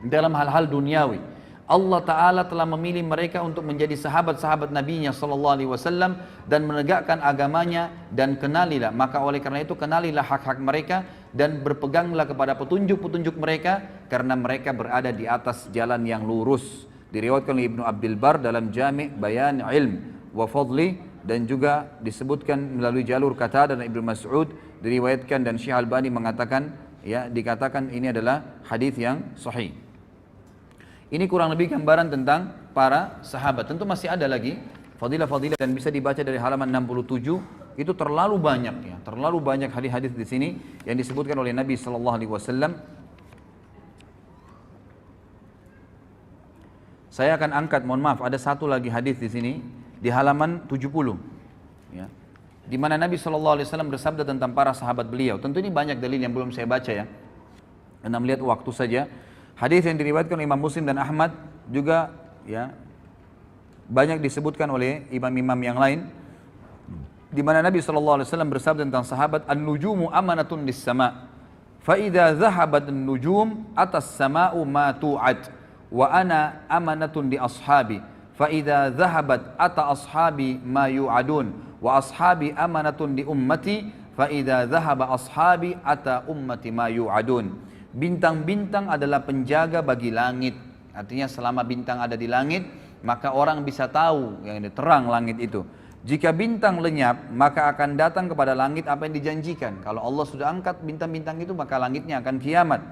dalam hal-hal duniawi. Allah Ta'ala telah memilih mereka untuk menjadi sahabat-sahabat Nabi-Nya Sallallahu Alaihi Wasallam dan menegakkan agamanya, dan kenalilah, maka oleh karena itu kenalilah hak-hak mereka dan berpeganglah kepada petunjuk-petunjuk mereka, karena mereka berada di atas jalan yang lurus. Diriwayatkan oleh Ibnu Abdul Bar dalam Jami' Bayan Ilm wa Fadli, dan juga disebutkan melalui jalur Qatadah dan Ibnu Mas'ud, diriwayatkan, dan Syekh Albani mengatakan, ya, dikatakan ini adalah hadis yang sahih. Ini kurang lebih gambaran tentang para sahabat. Tentu masih ada lagi fadilah-fadilah dan bisa dibaca dari halaman 67. Itu terlalu banyak, ya, terlalu banyak hadis-hadis di sini yang disebutkan oleh Nabi sallallahu alaihi wasallam. Saya akan angkat, mohon maaf, ada satu lagi hadis di sini di halaman 70, ya, di mana Nabi sallallahu alaihi wasallam bersabda tentang para sahabat beliau. Tentu ini banyak dalil yang belum saya baca, ya, karena melihat waktu saja. Hadis yang diriwayatkan oleh Imam Muslim dan Ahmad juga, ya, banyak disebutkan oleh imam-imam yang lain, di mana Nabi sallallahu alaihi wasallam bersabda tentang sahabat, "An-nujumu amanatun lis-sama', fa idza dhahabat an-nujum atas sama'u ma tu'ad, wa ana amanatun li ashabi, fa idza dhahabat ata ashabi ma yu'adun, wa ashabi amanatun li ummati, fa idza dhahaba ashabi ata ummati ma yu'adun." Bintang-bintang adalah penjaga bagi langit. Artinya selama bintang ada di langit, maka orang bisa tahu yang terang langit itu. Jika bintang lenyap, maka akan datang kepada langit apa yang dijanjikan. Kalau Allah sudah angkat bintang-bintang itu, maka langitnya akan kiamat.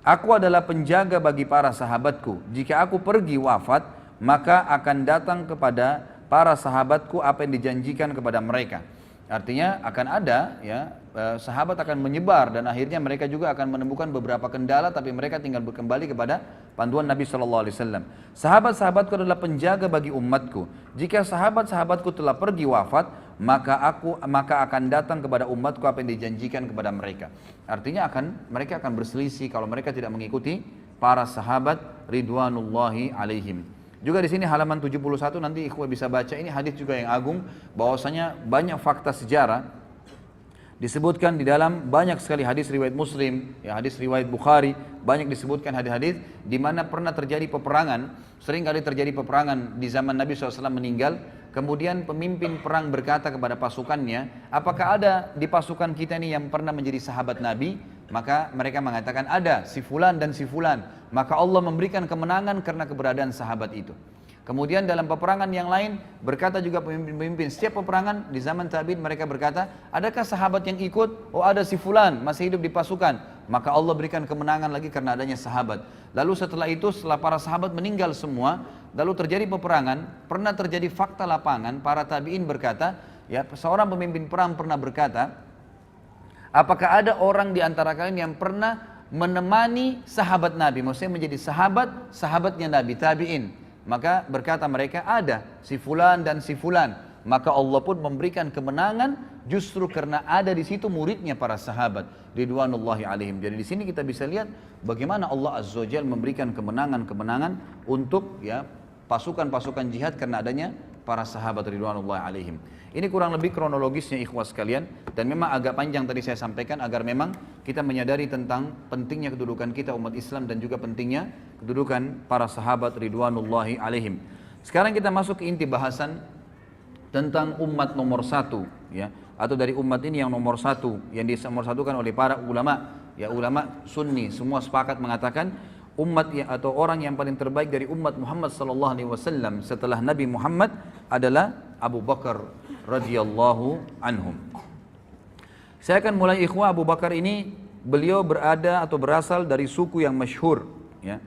Aku adalah penjaga bagi para sahabatku. Jika aku pergi wafat, maka akan datang kepada para sahabatku apa yang dijanjikan kepada mereka. Artinya akan ada, ya, sahabat akan menyebar dan akhirnya mereka juga akan menemukan beberapa kendala, tapi mereka tinggal kembali kepada panduan Nabi sallallahu alaihi wasallam. Sahabat-sahabatku adalah penjaga bagi umatku. Jika sahabat-sahabatku telah pergi wafat, maka akan datang kepada umatku apa yang dijanjikan kepada mereka. Artinya mereka akan berselisih kalau mereka tidak mengikuti para sahabat ridwanullahi alaihim. Juga di sini halaman 71 nanti ikhwah bisa baca, ini hadis juga yang agung, bahwasanya banyak fakta sejarah disebutkan di dalam banyak sekali hadis riwayat Muslim, ya, hadis riwayat Bukhari, banyak disebutkan hadis-hadis di mana pernah terjadi peperangan. Sering kali terjadi peperangan di zaman Nabi SAW meninggal, kemudian pemimpin perang berkata kepada pasukannya, apakah ada di pasukan kita ini yang pernah menjadi sahabat Nabi? Maka mereka mengatakan ada, si fulan dan si fulan. Maka Allah memberikan kemenangan karena keberadaan sahabat itu. Kemudian dalam peperangan yang lain berkata juga pemimpin-pemimpin, setiap peperangan di zaman tabi'in mereka berkata, adakah sahabat yang ikut? Oh, ada si fulan masih hidup di pasukan. Maka Allah berikan kemenangan lagi karena adanya sahabat. Lalu setelah itu, setelah para sahabat meninggal semua, lalu terjadi peperangan, pernah terjadi fakta lapangan, para tabi'in berkata, ya, seorang pemimpin perang pernah berkata, apakah ada orang di antara kalian yang pernah menemani sahabat Nabi? Maksudnya menjadi sahabatnya Nabi, tabi'in. Maka berkata mereka, ada si fulan dan si fulan. Maka Allah pun memberikan kemenangan justru karena ada di situ muridnya para sahabat ridwanullahi alaihim. Jadi di sini kita bisa lihat bagaimana Allah Azza wa Jalla memberikan kemenangan-kemenangan untuk, ya, pasukan-pasukan jihad karena adanya para sahabat ridwanullahi alaihim. Ini kurang lebih kronologisnya ikhwah sekalian, dan memang agak panjang tadi saya sampaikan agar memang kita menyadari tentang pentingnya kedudukan kita umat Islam dan juga pentingnya kedudukan para sahabat ridwanullahi alaihim. Sekarang kita masuk ke inti bahasan tentang umat nomor satu, ya, atau dari umat ini yang nomor satu, yang dinomorsatukan oleh para ulama, ya, ulama sunni semua sepakat mengatakan umat atau orang yang paling terbaik dari umat Muhammad sallallahu alaihi wasallam setelah Nabi Muhammad adalah Abu Bakar radhiyallahu anhum. Saya akan mulai ikhwah. Abu Bakar ini beliau berada atau berasal dari suku yang masyhur, ya.